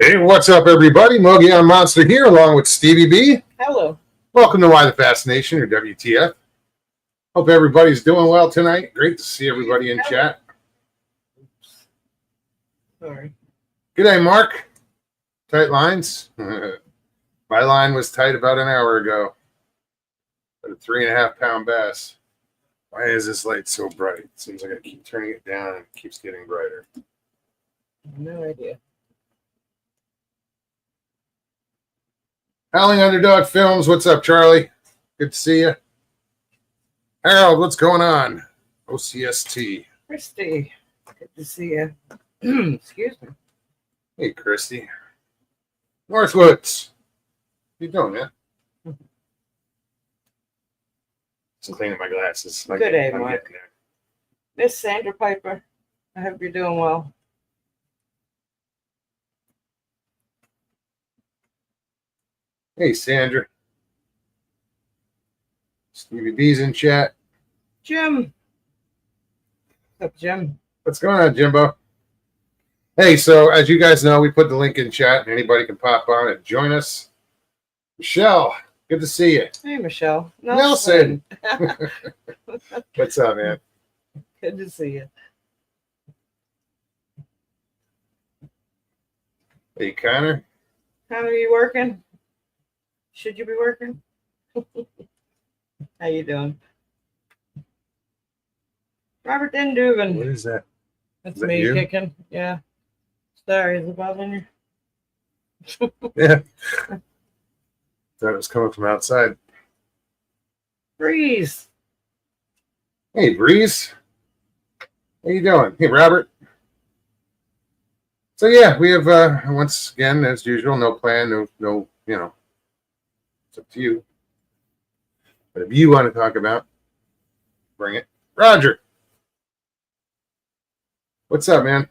Hey, what's up, everybody? Mogi on Monster here, along with Stevie B. Hello. Welcome to Why the Fascination, or WTF. Hope everybody's doing well tonight. Great to see everybody in chat. Sorry. G'day, Mark. Tight lines? My line was tight about an hour ago. But a 3.5-pound bass. Why is this light so bright? It seems like I keep turning it down and it keeps getting brighter. No idea. Howling Underdog Films, what's up, Charlie? Good to see you. Harold, what's going on? OCST. Christy, good to see you. Excuse me. Hey, Christy. Northwoods. What you doing, man? Just cleaning my glasses. Good day, Mike. Miss Sandra Piper, I hope you're doing well. Hey, Sandra. Stevie B's in chat. Jim. What's up, Jim? What's going on, Jimbo? Hey, so as you guys know, we put the link in chat, and anybody can pop on and join us. Michelle, good to see you. Hey, Michelle. Nelson. What's up, man? Good to see you. Hey, Connor. Connor, you working? Should you be working? How you doing? Robert Denduven. What is that? That's Is that me you? kicking. Yeah. Sorry, is it bothering you? Yeah. Thought it was coming from outside. Breeze. Hey, Breeze. How you doing? Hey, Robert. So yeah, we have once again, as usual, no plan, no, it's up to you. But if you want to talk about, bring it. Roger. What's up, man?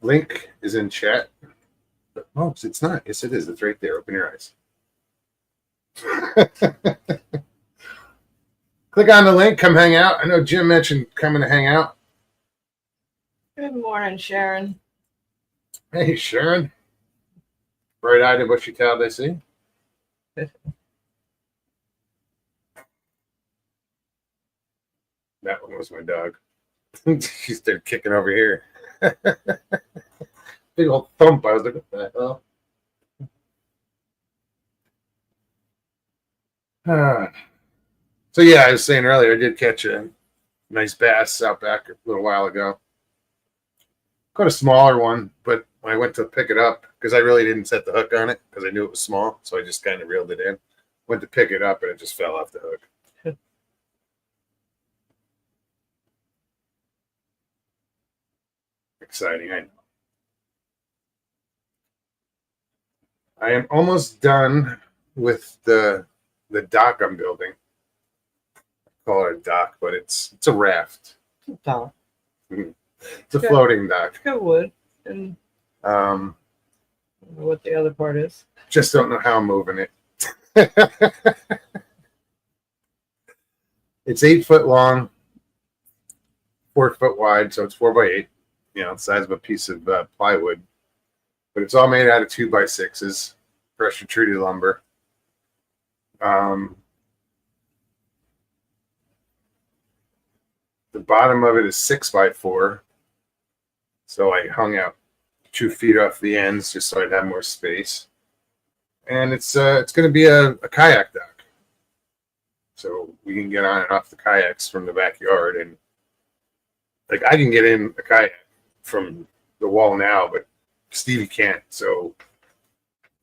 Link is in chat. Oh, it's not. Yes, it is. It's right there. Open your eyes. Click on the link. Come hang out. I know Jim mentioned coming to hang out. Good morning, Sharon. Hey, Sharon. Bright-eyed and bushy-tailed, I see. That one was my dog. She started kicking over here. Big old thump. I was like, what the hell? So yeah, I was saying earlier, I did catch a nice bass out back a little while ago. Caught a smaller one, but when I went to pick it up, because I really didn't set the hook on it, because I knew it was small, so I just kind of reeled it in. Went to pick it up, and it just fell off the hook. Exciting, I know. I am almost done with the dock I'm building. I call it a dock, but it's a raft. Dock. It's a floating dock. It's got wood. And I don't know what the other part is. Just don't know how I'm moving it. It's 8 foot long, 4 foot wide, so it's 4x8. The size of a piece of plywood. But it's all made out of 2x6s, pressure treated lumber. The bottom of it is 6x4. So I hung out 2 feet off the ends just so I'd have more space. And it's going to be a kayak dock. So we can get on and off the kayaks from the backyard. And like I can get in a kayak from the wall now, but Stevie can't. So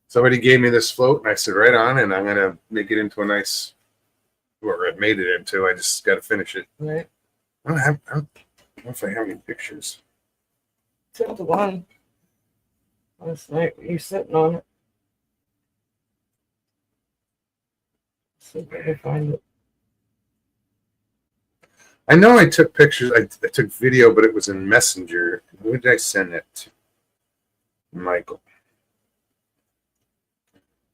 somebody gave me this float and I said, right on, and I'm going to make it into a nice, or I've made it into, I just got to finish it. Right. I don't know if I have any pictures. Took the one last night. You sitting on it. See if I can find it. I know I took pictures. I took video, but it was in Messenger. Who did I send it to? Michael.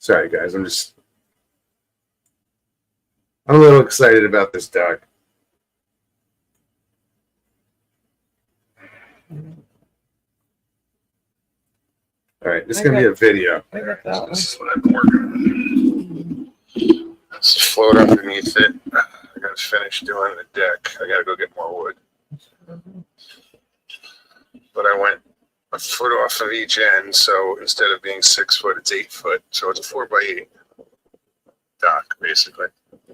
Sorry, guys. I'm a little excited about this dock. All right, this is gonna be a video. I got that one. This is what I've been working on. Let's just float underneath it. I gotta finish doing the deck. I gotta go get more wood. But I went a foot off of each end, so instead of being 6 foot, it's 8 foot. So it's a 4x8 dock, basically. I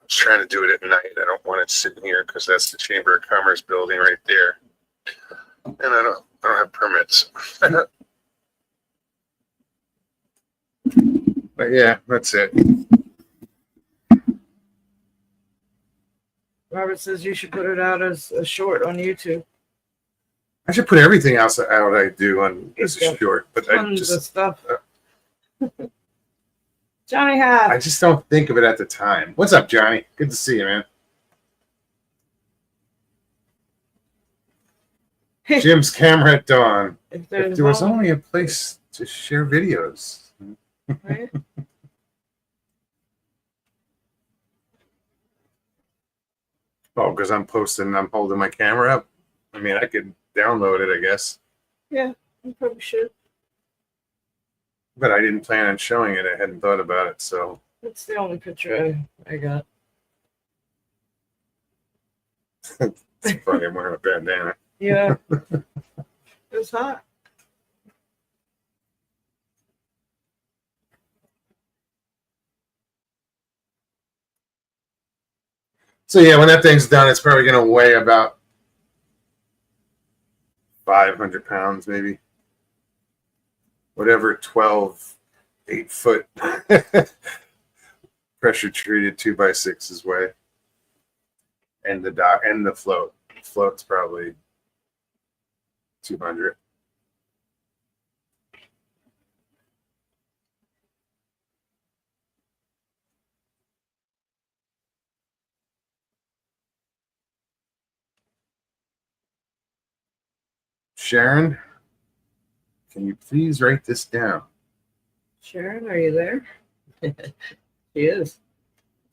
was trying to do it at night. I don't want it sitting here because that's the Chamber of Commerce building right there, and I don't have permits. But yeah, that's it. Robert says you should put it out as a short on YouTube. I should put everything else out I do on as a short, but I Tons of just stuff. Johnny Hat. I just don't think of it at the time. What's up, Johnny? Good to see you, man. Jim's camera at dawn. If there was only a place to share videos. Right? Oh, because I'm posting and I'm holding my camera up. I mean, I could download it, I guess. Yeah, you probably should. But I didn't plan on showing it. I hadn't thought about it, so. That's the only picture I got. It's funny, I'm wearing a bandana. Yeah. It was hot. So yeah, when that thing's done, it's probably going to weigh about 500 pounds, maybe. Whatever 12 8-foot pressure treated 2x6s weigh. And the dock and the float. Float's probably 200. Sharon, can you please write this down? Sharon, are you there? She is.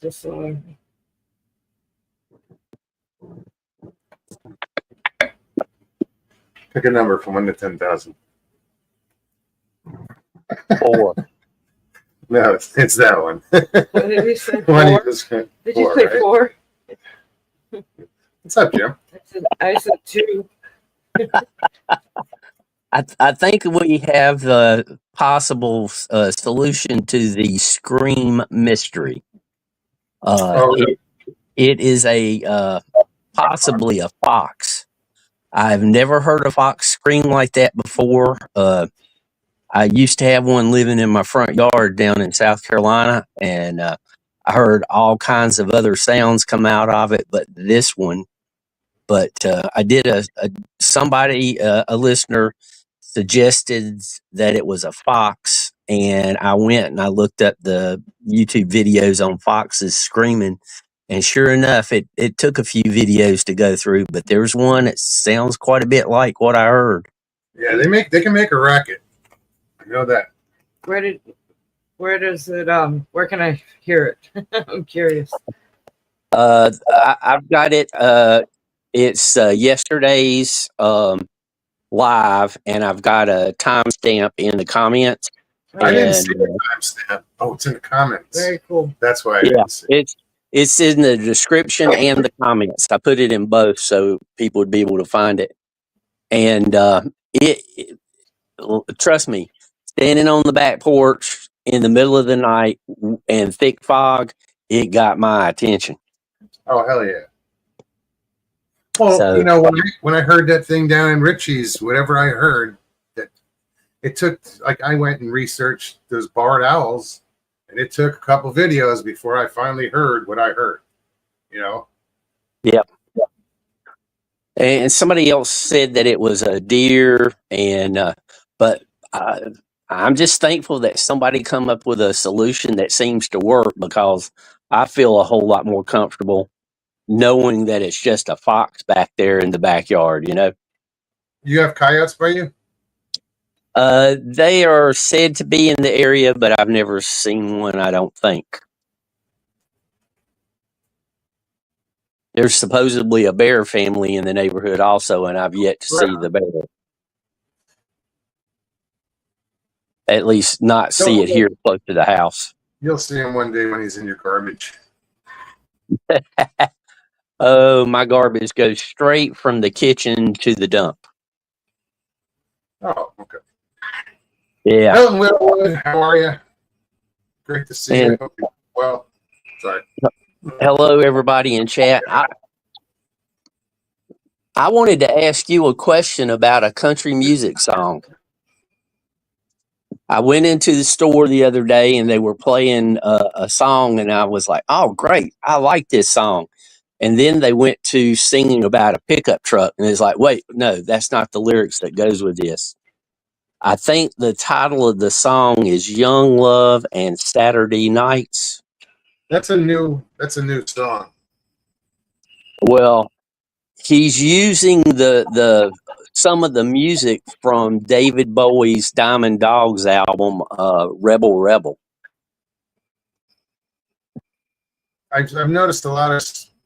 Just saw her. Pick a number from 1 to 10,000. 4. No, it's that one. What did he say? One you 4? just said Did you 4, say right? 4? What's up, Jim? I said 2. I think we have the possible solution to the Scream mystery. It is a possibly a fox. I've never heard a fox scream like that before. I used to have one living in my front yard down in South Carolina, and I heard all kinds of other sounds come out of it, but this one. But I did a listener suggested that it was a fox, and I went and I looked up the YouTube videos on foxes screaming, and sure enough, it took a few videos to go through, but there's one that sounds quite a bit like what I heard. Yeah, they can make a racket. I know that. Where does it where can I hear it? I'm curious. I've got it. It's yesterday's live, and I've got a timestamp in the comments. I didn't see the timestamp. Oh, it's in the comments. Very cool. That's why I didn't see it. It's in the description and the comments. I put it in both so people would be able to find it. And it trust me, standing on the back porch in the middle of the night and thick fog, it got my attention. Oh, hell yeah. Well, So- you know, when I heard that thing down in Richie's, whatever I heard, that it took, like, I went and researched those barred owls, and it took a couple videos before I finally heard what I heard, you know? And somebody else said that it was a deer, and but I'm just thankful that somebody come up with a solution that seems to work, because I feel a whole lot more comfortable knowing that it's just a fox back there in the backyard. You know, You have coyotes by you? they are said to be in the area, but I've never seen one. I don't think. There's supposedly a bear family in the neighborhood also, and I've yet to see the bear. At least not see it here close to the house. You'll see him one day when he's in your garbage. Oh, my garbage goes straight from the kitchen to the dump. Oh, okay. Yeah. Helen Whitwood, how are you? Great to see you. Hope you're well. Sorry. Hello, everybody in chat. I wanted to ask you a question about a country music song. I went into the store the other day and they were playing a song, and I was like, "Oh, great! I like this song." And then they went to singing about a pickup truck, and it's like, "Wait, no, that's not the lyrics that goes with this." I think the title of the song is "Young Love and Saturday Nights." That's a new song. Well, he's using the some of the music from David Bowie's Diamond Dogs album, Rebel Rebel. I've noticed a lot of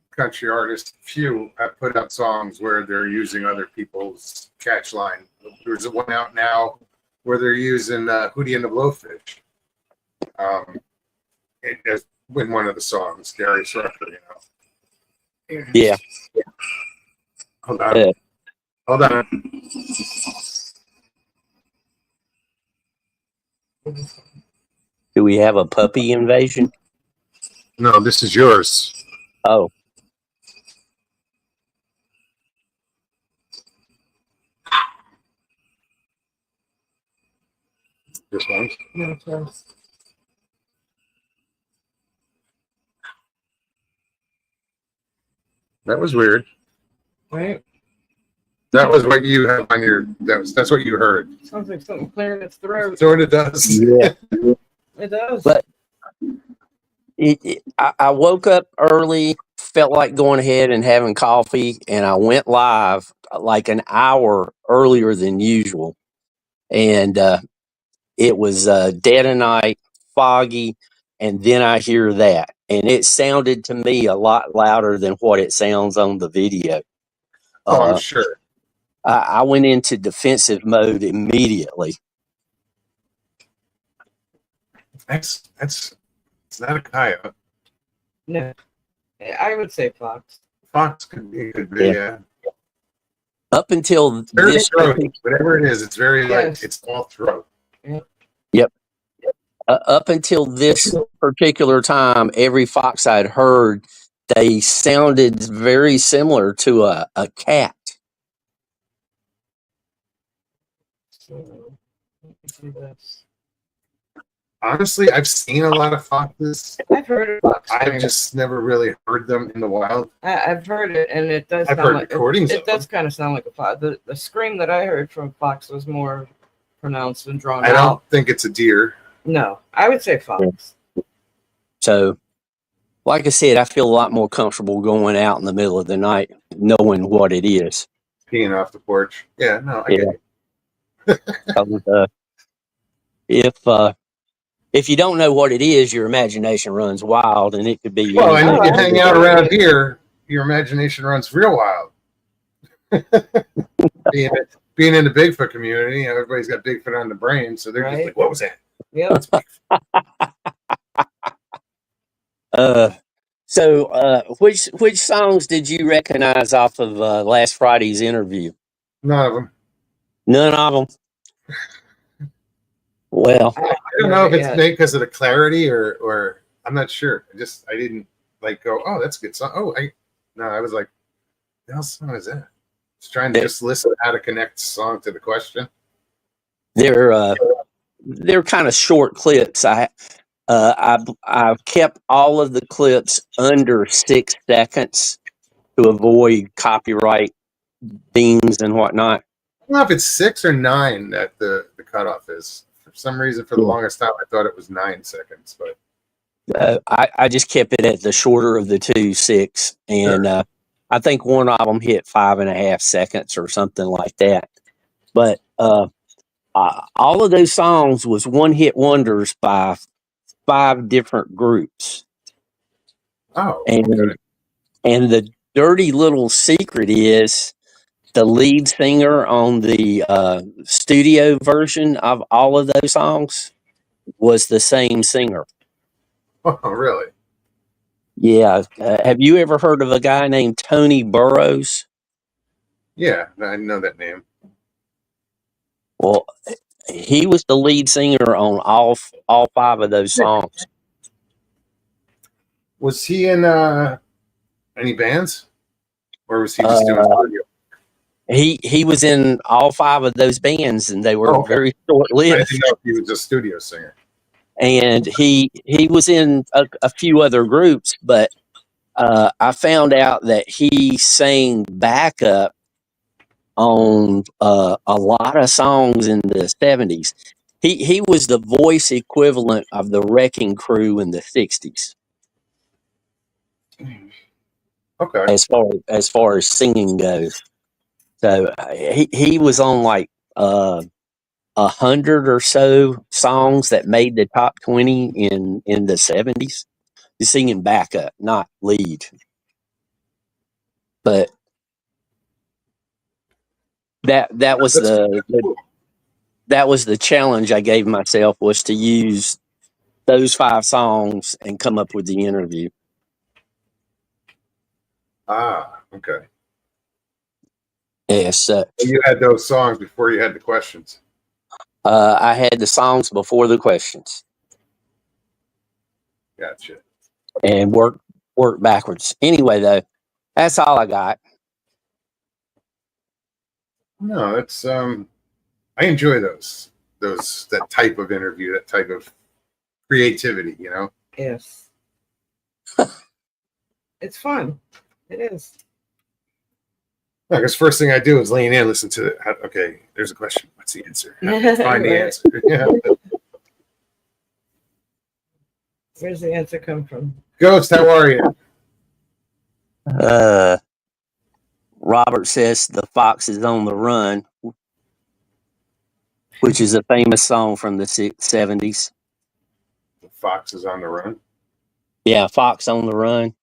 country artists, few have put out songs where they're using other people's catch line. There's one out now where they're using Hootie and the Blowfish. It has been one of the songs, Darius Rucker, you know. Yeah. Hold on. Hold on. Do we have a puppy invasion? No, this is yours. Oh. This one? No, it's yours. That was weird. Right? That was what you have on your. That's what you heard. Sounds like something clearing its throat. So it does. Yeah. It does. But I woke up early, felt like going ahead and having coffee, and I went live like an hour earlier than usual. And it was dead of night, foggy, and then I hear that. And it sounded to me a lot louder than what it sounds on the video. Oh, I'm sure. I went into defensive mode immediately. It's not a coyote. No. I would say fox. Fox could be, yeah. Up until Very this, throaty. Whatever it is, it's very Yes. like it's all throat. yep. Up until this particular time, every fox I'd heard, they sounded very similar to a cat. So, let me see this. Honestly, I've seen a lot of foxes. I've heard of fox. I've scream. just never really heard them in the wild. I've heard it, and it does. I've sound heard like, recordings It of does kind of sound like a fox. The scream that I heard from fox was more pronounced and drawn I don't out. think it's a deer. No, I would say fox. So, like I said, I feel a lot more comfortable going out in the middle of the night, knowing what it is. Peeing off the porch. Yeah, no, I get it. If you don't know what it is, your imagination runs wild, and it could be. Well, and Oh, if you I hang out around here, your imagination runs real wild. being in the Bigfoot community, everybody's got Bigfoot on the brain, so they're just Right. like, "What was that?" Yep. Which songs did you recognize off of last Friday's interview? None of them. None of them. Well, I don't know if it's made because of the clarity or I'm not sure. I didn't like go, "Oh, that's a good song." I was like, "What hell song is that?" Just trying to just listen how to connect the song to the question. they're kind of short clips. I've kept all of the clips under 6 seconds to avoid copyright dings and whatnot. I don't know if it's 6 or 9 that the cutoff is. For some reason, for the longest time, I thought it was 9 seconds, but I just kept it at the shorter of the two, 6, and I think one of them hit 5.5 seconds or something like that. But all of those songs was one-hit wonders by 5 different groups. oh, And okay. and the dirty little secret is the lead singer on the studio version of all of those songs was the same singer. Oh, really? Yeah. Have you ever heard of a guy named Tony Burrows? Yeah, I know that name. Well, he was the lead singer on all five of those songs. Was he in any bands, or was he just doing Uh, studio? he was in all five of those bands, and they were Oh, okay. very short I lived. didn't know if he was a studio singer. And he was in a few other groups, but I found out that he sang backup on a lot of songs in the 70s. He was the voice equivalent of the Wrecking Crew in the 60s Okay. as far as singing goes. So he was on like 100 or so songs that made the top 20 in the 70s. He's singing backup, not lead. But that was that was the challenge I gave myself, was to use those 5 songs and come up with the interview. Ah, okay. Yes, So you had those songs before you had the questions. I had the songs before the questions Gotcha. and work backwards. Anyway, though, that's all I got. No, that's I enjoy those that type of interview, that type of creativity, you know. Yes. It's fun. It is. I guess first thing I do is lean in, listen to it. Okay, there's a question. What's the answer? Find the Right. answer. Yeah. Where's the answer come from? Ghost, how are you? Robert says The Fox is on the Run, which is a famous song from the 70s. The fox is on the run. Yeah, Fox on the Run.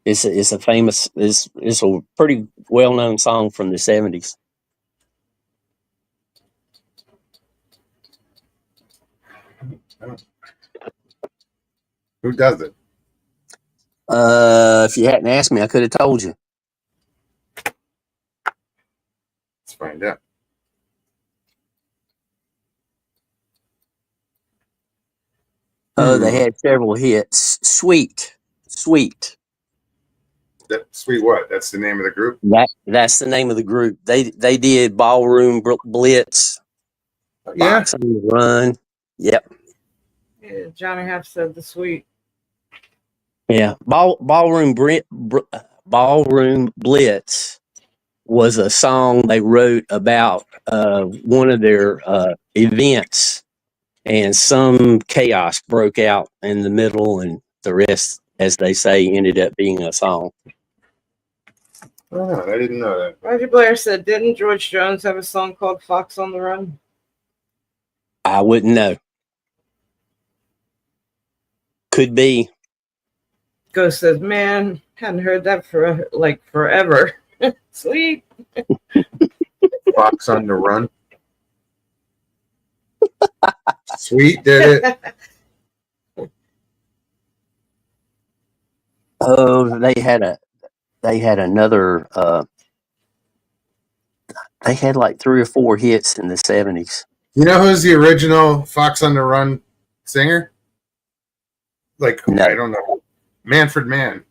It's a famous, it's a pretty well known song from the 70s. Who does it? If you hadn't asked me, I could have told you. Let's find out. Oh, they had several hits. Sweet. That sweet what? That's the name of the group. That's the name of the group. They did Ballroom Blitz, Yeah. Fox on the Run. Yep. Yeah, Johnny Half said the sweet. Yeah. Ballroom Blitz was a song they wrote about one of their events, and some chaos broke out in the middle, and the rest, as they say, ended up being a song. Oh, I didn't know that. Roger Blair said, didn't George Jones have a song called Fox on the Run? I wouldn't know. Could be. Ghost says, man, hadn't heard that for like forever. Sweet. Fox on the run. Sweet did it. Oh, they had another. They had like 3 or 4 hits in the 70s. You know who's the original Fox on the Run singer? Like, No. I don't know. Manfred Mann.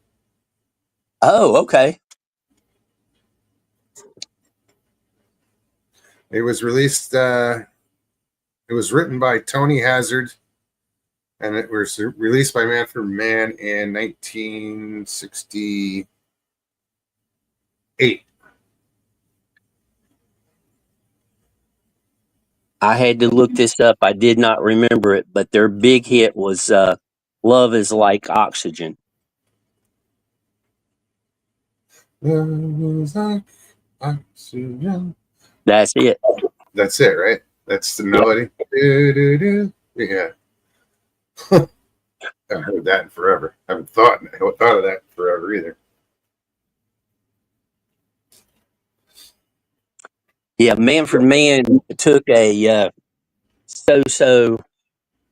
Oh, okay. It was released. It was written by Tony Hazard, and it was released by Manfred Mann in 1968. I had to look this up. I did not remember it, but their big hit was "Love Is Like Oxygen." Love is like oxygen. That's it. That's it, right? That's the melody. Do. Yeah. I haven't heard that in forever. I haven't thought of that in forever either. Yeah, Manfred Mann took a so-so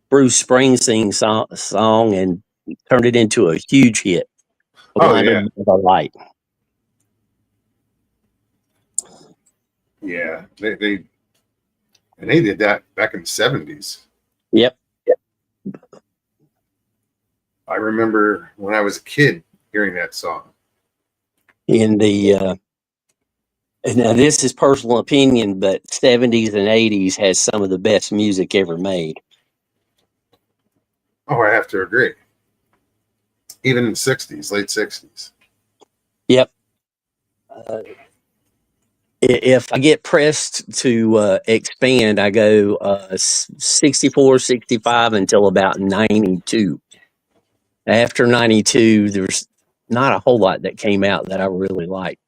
Bruce Springsteen song and turned it into a huge hit. Oh yeah, Blinded by the Light. yeah. They did that back in the 70s. Yep. I remember when I was a kid hearing that song. In the now this is personal opinion, but 70s and 80s has some of the best music ever made. Oh, I have to agree. Even in the 60s, late 60s. Yep. If I get pressed to expand, I go 64, 65 until about 92. After 92, there's not a whole lot that came out that I really liked.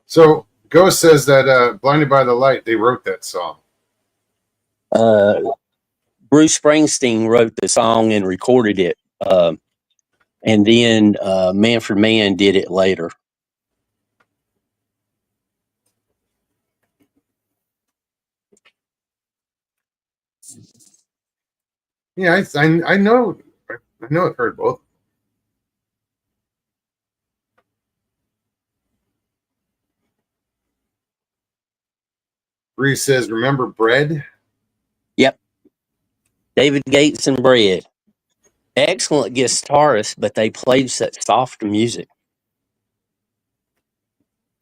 So Ghost says that Blinded by the Light, they wrote that song. Bruce Springsteen wrote the song and recorded it, and then Manfred Mann did it later. Yeah, I know I've heard both. Bree says, remember Bread? Yep. David Gates and Bread. Excellent guitarist, but they played such soft music.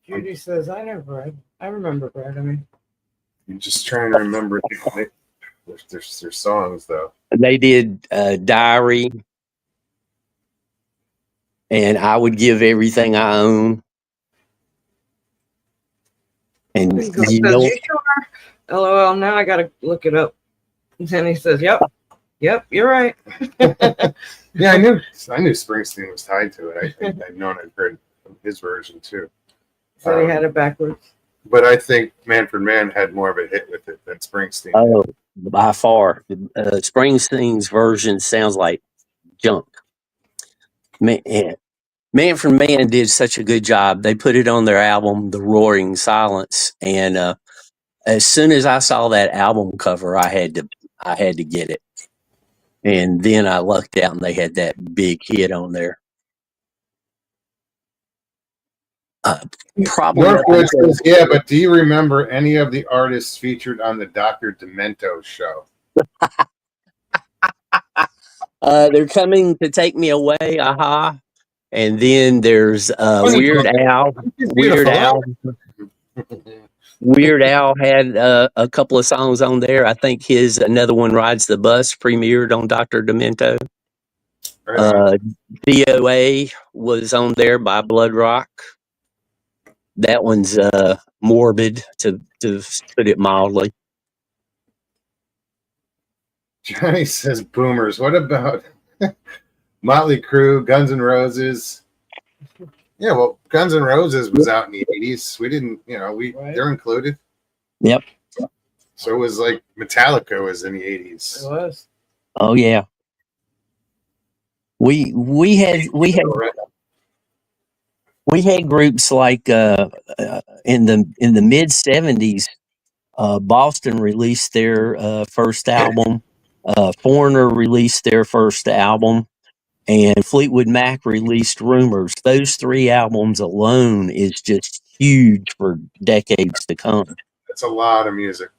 Judy says, I know Brad. I remember Brad. I mean, I'm just trying to remember their songs, though. They did Diary, and I Would Give Everything I Own. And he says, you sure? LOL, now I got to look it up. And then he says, yep, you're right. Yeah, I knew Springsteen was tied to it. I've known I've heard his version, too. So he had it backwards. But I think Manfred Mann had more of a hit with it than Springsteen. Oh, by far. Springsteen's version sounds like junk. Manfred Mann did such a good job. They put it on their album, The Roaring Silence, and as soon as I saw that album cover, I had to get it. And then I lucked out, and they had that big hit on there. Probably. Northwood says, yeah, but do you remember any of the artists featured on the Dr. Demento show? They're coming to take me away, aha. And then there's Weird Al. Weird Al had a couple of songs on there. I think his Another One Rides the Bus premiered on Dr. Demento. DOA was on there by Blood Rock. That one's morbid, to put it mildly. Johnny says, boomers. What about Motley Crue, Guns N' Roses? Yeah, well, Guns N' Roses was out in the 80s. We didn't, they're included. Yep. So it was like Metallica was in the 80s. It was. Oh yeah. We had groups like in the mid 70s. Boston released their first album. Foreigner released their first album, and Fleetwood Mac released Rumors. Those three albums alone is just huge for decades to come. That's a lot of music.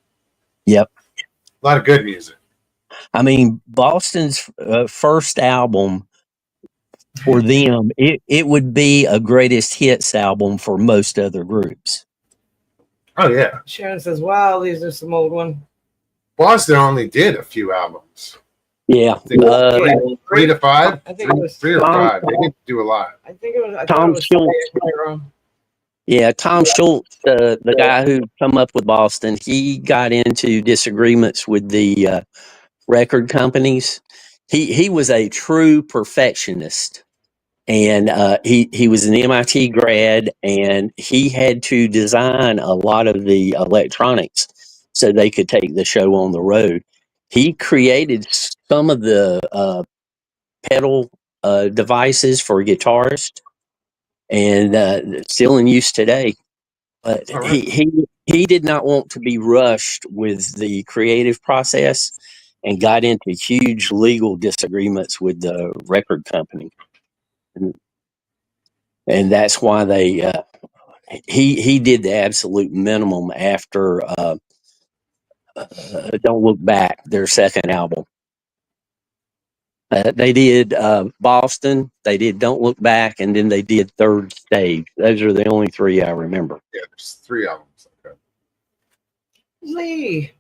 Yep. A lot of good music. I mean, Boston's first album, for them, it would be a greatest hits album for most other groups. Oh, yeah. Sharon says, wow, these are some old ones. Boston only did a few albums. Yeah. 3 to 5? I think it was 3 or 5. They didn't do a lot. I think it was Tom Schultz. Yeah, Tom Schultz, the guy who come up with Boston, he got into disagreements with the record companies. He was a true perfectionist, and he was an MIT grad, and he had to design a lot of the electronics so they could take the show on the road. He created some of the pedal devices for guitarists, and still in use today. But Right. he did not want to be rushed with the creative process and got into huge legal disagreements with the record company. And that's why he did the absolute minimum after Don't Look Back, their second album. They did Boston, they did Don't Look Back, and then they did Third Stage. Those are the only three I remember. Yeah, there's 3 albums. Okay. Lee.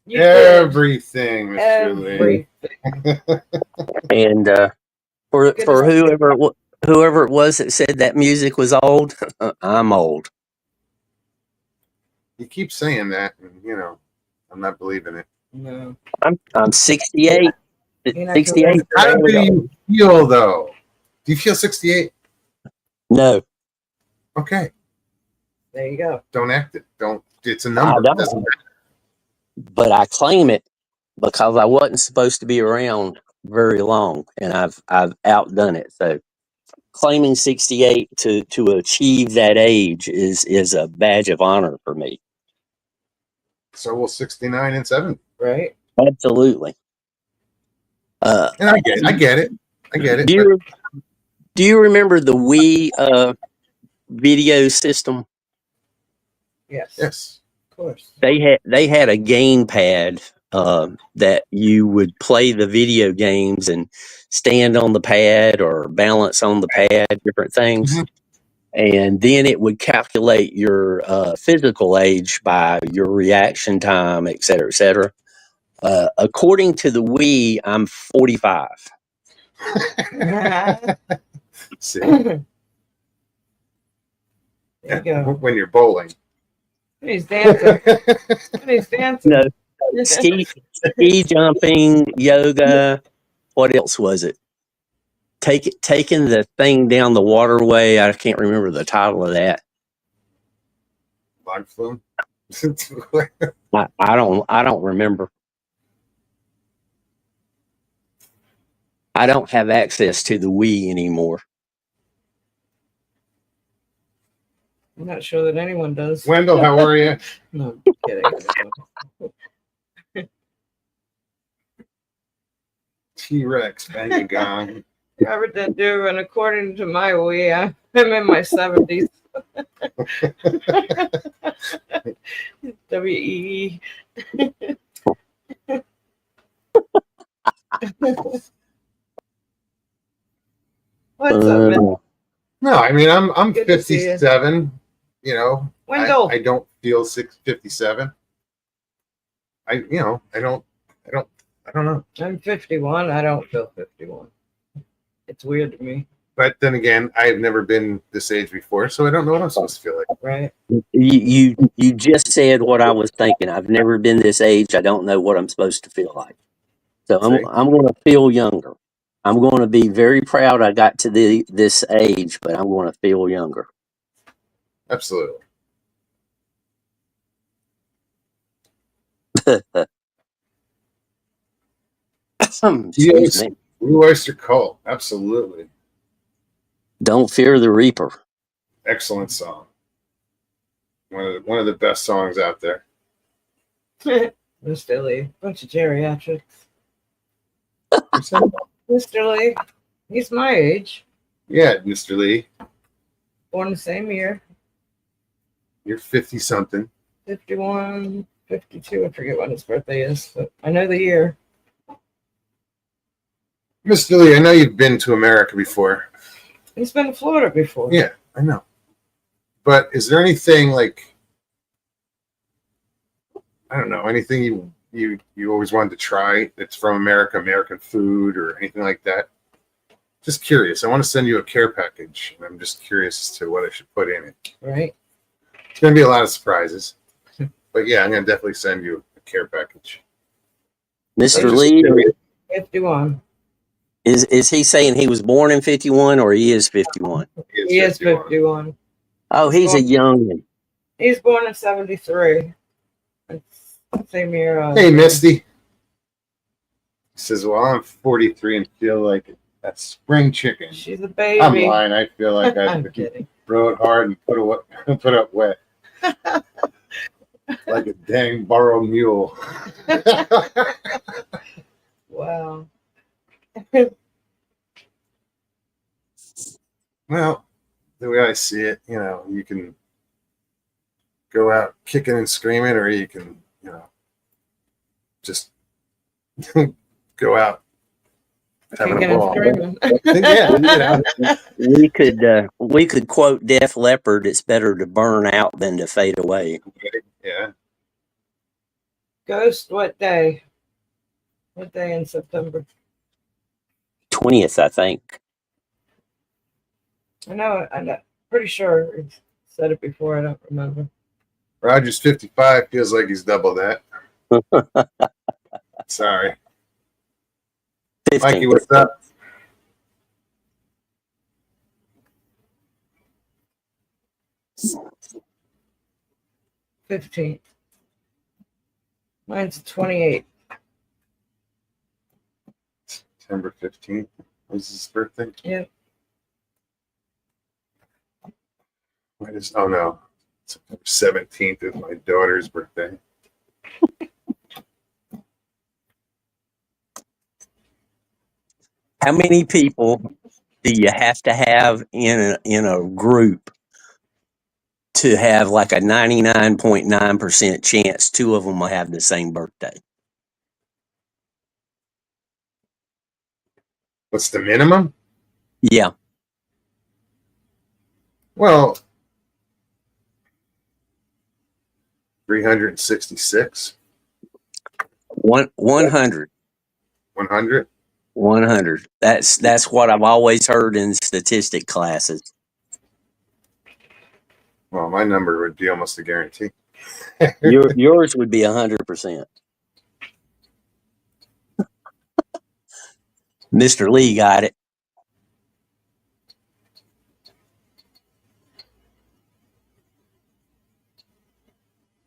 You did Everything, Mr. Lee. everything. And for whoever it was that said that music was old, I'm old. You keep saying that, and I'm not believing it. No. I'm 68. You're not 68. How do you feel, though? Do you feel 68? No, Okay, There you go. don't act it. Don't. It's a number. I It don't. doesn't matter. But I claim it because I wasn't supposed to be around very long, and I've outdone it. So claiming 68 to achieve that age is a badge of honor for me. So will 69 and 70. Right? Absolutely. And I get it. I get it. I get it. Do you remember the Wii video system? Yes. Yes. Of course. They had a game pad that you would play the video games and stand on the pad or balance on the pad, different things. Mhm. And then it would calculate your physical age by your reaction time, et cetera, et cetera. According to the Wii, I'm 45. See, There you go. when you're bowling. He's dancing. He's dancing. No, ski jumping, yoga. What else was it? Taking the thing down the waterway. I can't remember the title of that. Log flume. I don't remember. I don't have access to the Wii anymore. I'm not sure that anyone does. Wendell, how are you? No, I'm kidding. T-Rex, bang a gong. Robert did do, and according to my Wii, I'm in my 70s. WEE. What's up, man? No, I mean I'm Good to see you. 57. Wendell. I don't feel 57. I don't know. I'm 51. I don't feel 51. It's weird to me, But then again, I've never been this age before, so I don't know what I'm supposed to feel like. right? You just said what I was thinking. I've never been this age. I don't know what I'm supposed to feel like. So See? I'm going to feel younger. I'm going to be very proud I got to this age, but I'm going to feel younger. Absolutely. Excuse me. Blue Oyster Cult. Absolutely. Don't fear the Reaper. Excellent song. One of the best songs out there. Mr. Lee, bunch of geriatrics. Mr. Lee, he's my age, Yeah, Mr. Lee, born the same year, you're 50 something. 51, 52. I forget when his birthday is, but I know the year. Mr. Lee, I know you've been to America before. He's been to Florida before. Yeah, I know. But is there anything like, I don't know, anything you always wanted to try that's from America, American food or anything like that? Just curious. I want to send you a care package, and I'm just curious as to what I should put in it. Right? It's going to be a lot of surprises. But yeah, I'm going to definitely send you a care package. Mr. just Lee, curious. 51. is he saying he was born in 51 or he is 51? He is 51. Oh, he's a youngin. He's born in 73. It's the same year. Hey, Misty. He says, well, I'm 43 and feel like a spring chicken. She's a baby. I'm lying. I feel like I'm I kidding. rode hard and put up wet. Like a dang borrowed mule. Wow. Well, the way I see it, you can go out kicking and screaming, or you can, just go out having Kicking a and ball. screaming. Yeah, We could quote Def Leppard. It's better to burn out than to fade away. yeah. Ghost, what day? What day in September? 20th, I think. I know, I'm pretty sure it's said it before. I don't remember. Roger's 55. Feels like he's double that. Sorry. 15th. Mikey, what's up? $15. Mine's 28. September 15th. Was his birthday? Yep. Oh no. September 17th is my daughter's birthday. How many people do you have to have in a group to have like a 99.9% chance two of them will have the same birthday? What's the minimum? Yeah. Well, 366. 100. 100. 100. That's what I've always heard in statistic classes. Well, my number would be almost a guarantee. Yours would be 100%. Mr. Lee got it.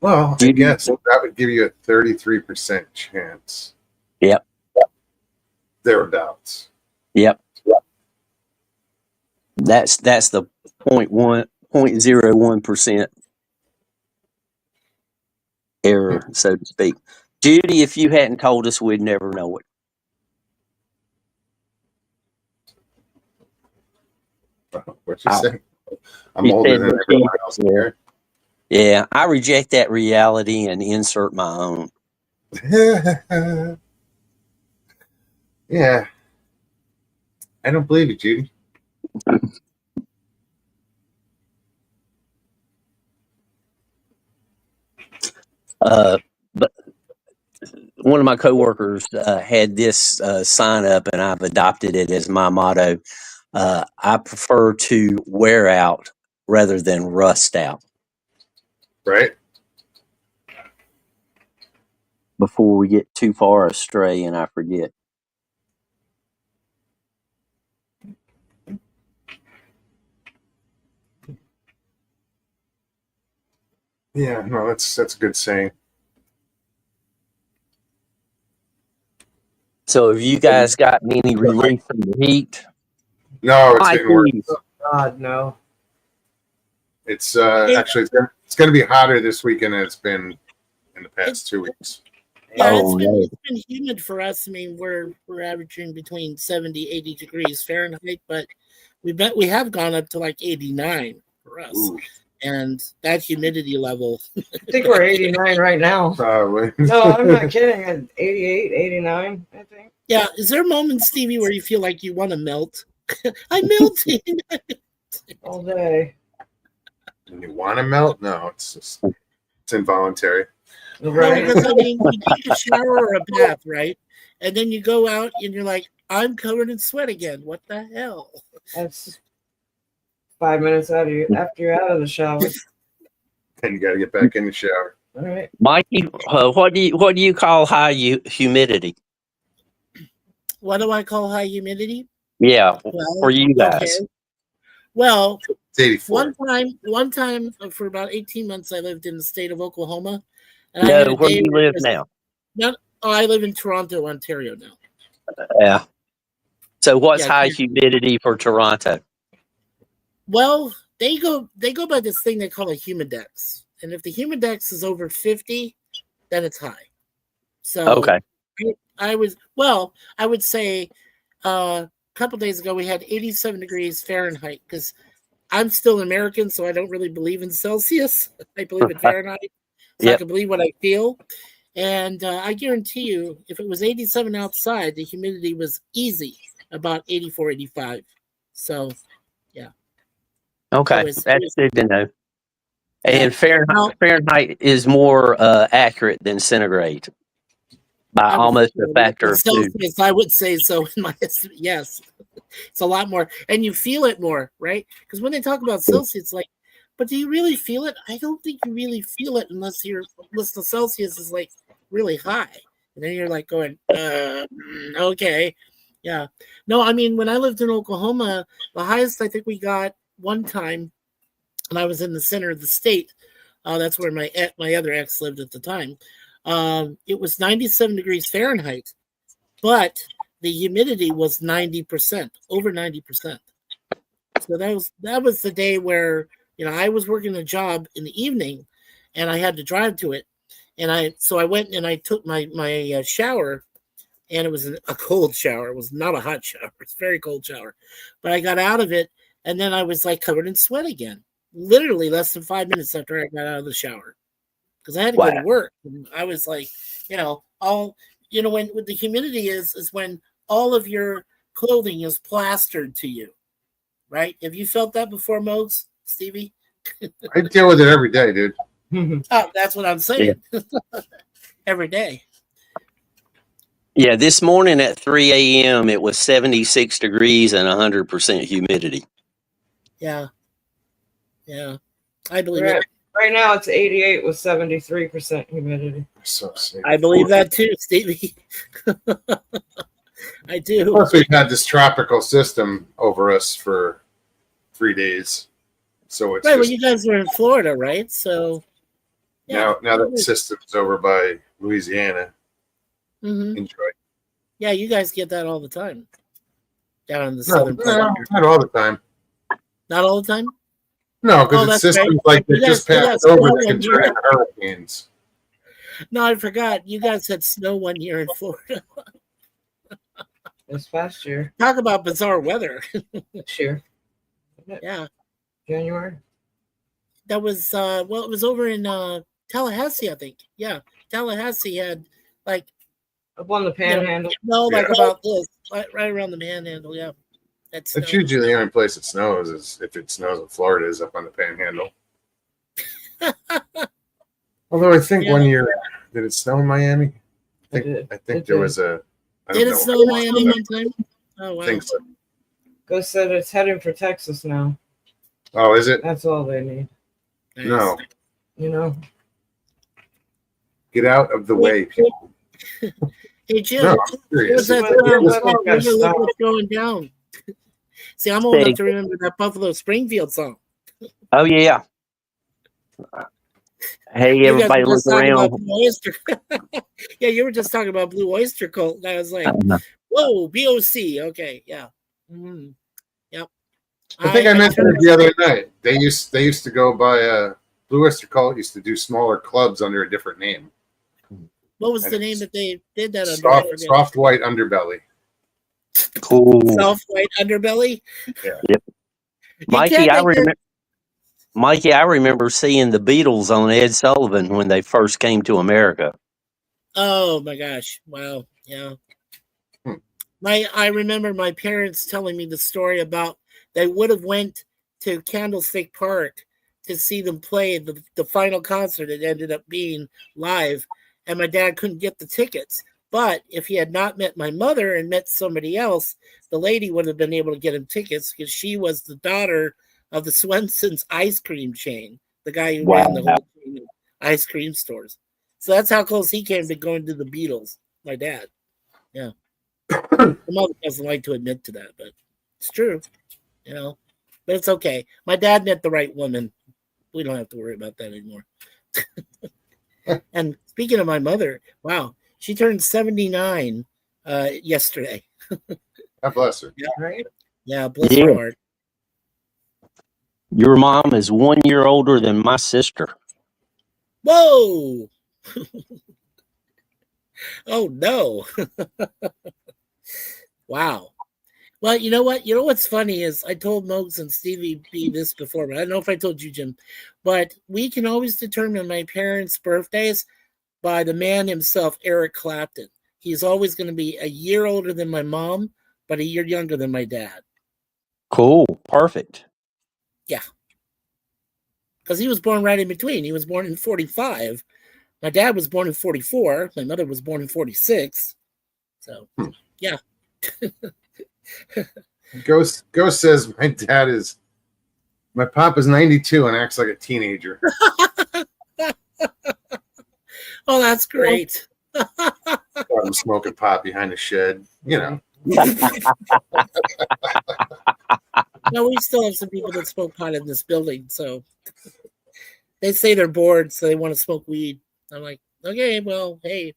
Well, I guess that would give you a 33% chance. Yep. Thereabouts. Yep. That's the 0.01% error, so to speak. Judy, if you hadn't told us, we'd never know it. What you say? I'm He older said than that everyone else here. Yeah, I reject that reality and insert my own. Yeah. I don't believe you, Judy. But one of my coworkers had this sign up, and I've adopted it as my motto. I prefer to wear out rather than rust out. Right? Before we get too far astray and I forget. Yeah, no, that's a good saying. So have you guys gotten any relief from the heat? No, it's getting worse. Oh, God, no. It's actually it's going to be hotter this weekend than it's been in the past 2 weeks. Yeah, Oh, no. it's been humid for us. I mean, we're averaging between 70, 80 degrees Fahrenheit, but we have gone up to like 89 for us. Ooh, And that humidity level. I think we're 89 right now. probably. No, I'm not kidding. At 88, 89, I think. Yeah, is there a moment, Stevie, where you feel like you want to melt? I'm melting. All day. And you want to melt? No, it's involuntary. No, Right. because I mean, you take a shower or a bath, right? And then you go out and you're like, I'm covered in sweat again. What the hell? That's 5 minutes after you're out of the shower. And you got to get back in the shower. All right. Mikey, what do you call high humidity? What do I call high humidity? Yeah, Well, for you guys. okay. Well, It's 84. one time for about 18 months, I lived in the state of Oklahoma. And I had No, a where do day you where live it was- now? I live in Toronto, Ontario now. Yeah. So what's Yeah, high humidity for Toronto? Well, they go by this thing they call a humidex. And if the humidex is over 50, then it's high. So Okay. I would say a couple days ago we had 87 degrees Fahrenheit because I'm still American, so I don't really believe in Celsius. I believe in Fahrenheit. So I Yep. can believe what I feel. And I guarantee you, if it was 87 outside, the humidity was easy, about 84, 85. So, Okay. It was- That's good to know. And Yeah. Fahrenheit is more accurate than centigrade by I would- almost a factor of 2. Celsius, I would say so. In my yes, it's a lot more, and you feel it more, right? Because when they talk about Celsius, it's like, but do you really feel it? I don't think you really feel it unless the Celsius is like really high, and then you're like going, okay, yeah. No, I mean when I lived in Oklahoma, the highest I think we got one time, and I was in the center of the state. That's where my other ex lived at the time. It was 97 degrees Fahrenheit, but the humidity was 90%, over 90%. So that was the day where I was working a job in the evening, and I had to drive to it, and I went and I took my shower, and it was a cold shower. It was not a hot shower. It's a very cold shower, but I got out of it, and then I was like covered in sweat again. Literally less than 5 minutes after I got out of the shower. Because I had to go to work. And I was like, when the humidity is when all of your clothing is plastered to you, right? Have you felt that before, Modes, Stevie? I deal with it every day, dude. Oh, that's what I'm saying. Every day. Yeah, this morning at 3 a.m. it was 76 degrees and 100% humidity. Yeah. I believe it. Right now it's 88 with 73% humidity. So sick. I believe that too, Stevie. I do. Plus, we've had this tropical system over us for 3 days, so it's Right, well, just, you guys are in Florida, right? So now that the system's over by Louisiana. Mhm. Enjoy. Yeah, you guys get that all the time down in the southern part. No, not all the time. Not all the time. No, Oh, because it's that's systems right. like that You guys- just you passed guys over know that when can turn into hurricanes. No, I forgot. You guys had snow one year in Florida. This past year, Talk about bizarre weather. this year, Yeah, January. that was it was over in Tallahassee, I think. Yeah, Tallahassee had like Up on the panhandle. like Yeah. about this right around the Panhandle. Yeah, that's That's usually the only place it snows is if it snows in Florida is up on the Panhandle. Although I think Yeah. one year, did it snow in Miami? I It think did. there was a. I don't Did it know. snow in Miami one time? Oh wow. I think so. Ghost said it's heading for Texas now. Oh, is it? That's all they need. Nice. No. You know, Get out of the way, people. Hey Jim, No, I'm what's serious. that Well, sound? well, well, Look stop. what's going down. See, I'm old enough to remember that Buffalo Springfield song. Oh, yeah. Hey, You guys everybody, were look just talking around. about Blue Oyster. Yeah, you were just talking about Blue Oyster Cult. And I was like, Uh-huh. whoa, BOC. Okay, yeah. Mhm. Yep. I think I mentioned it the other night. They used to go by Blue Oyster Cult used to do smaller clubs under a different name. What was the name that they did that under? I forget. Soft white underbelly. Cool. Soft White Underbelly. Yeah. Yep. You Mikey, can't I make remember. Mikey, I remember seeing the Beatles on Ed Sullivan when they first came to America. Oh my gosh! Wow. Yeah. Hmm. I remember my parents telling me the story about they would have went to Candlestick Park to see them play the final concert. It ended up being live, and my dad couldn't get the tickets. But if he had not met my mother and met somebody else, the lady would have been able to get him tickets because she was the daughter of the Swenson's ice cream chain, the guy who ran the whole chain of ice cream stores. So that's how close he came to going to the Beatles, my dad. Yeah. My mother doesn't like to admit to that, but it's true, But it's okay. My dad met the right woman. We don't have to worry about that anymore. And speaking of my mother, wow, she turned 79 yesterday. God bless her. right? Yeah, bless Yeah. her heart. Your mom is 1 year older than my sister. Whoa! Oh no! Wow. Well, you know what? You know what's funny is I told Mogs and Stevie B this before, but I don't know if I told you, Jim. But we can always determine my parents' birthdays by the man himself, Eric Clapton. He's always going to be a year older than my mom, but a year younger than my dad. Cool. Perfect. Because he was born right in between. He was born in 45. My dad was born in 44. My mother was born in 46. So, yeah. Ghost says my pop is 92 and acts like a teenager. Oh, that's great. I'm smoking pot behind the shed. You know. No, we still have some people that smoke pot in this building. So they say they're bored, so they want to smoke weed. I'm like, okay, well, hey,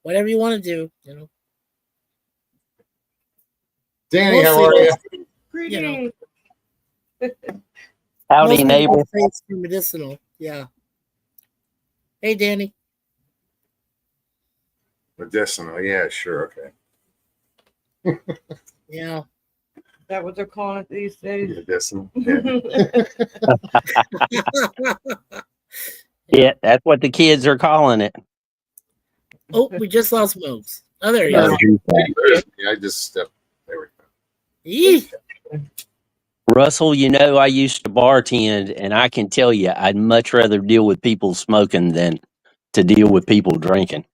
whatever you want to do, Danny, how are you? Greetings. Howdy, Most neighbor. people say it's for medicinal. Yeah. Hey, Danny. Medicinal, yeah, sure, okay. Yeah. Is that what they're calling it these days? Medicinal. Yeah. Yeah, that's what the kids are calling it. Oh, we just lost Mogs. Oh, there he No. is. I just stepped. There we go. Yee. Russell, I used to bartend, and I can tell you, I'd much rather deal with people smoking than to deal with people drinking.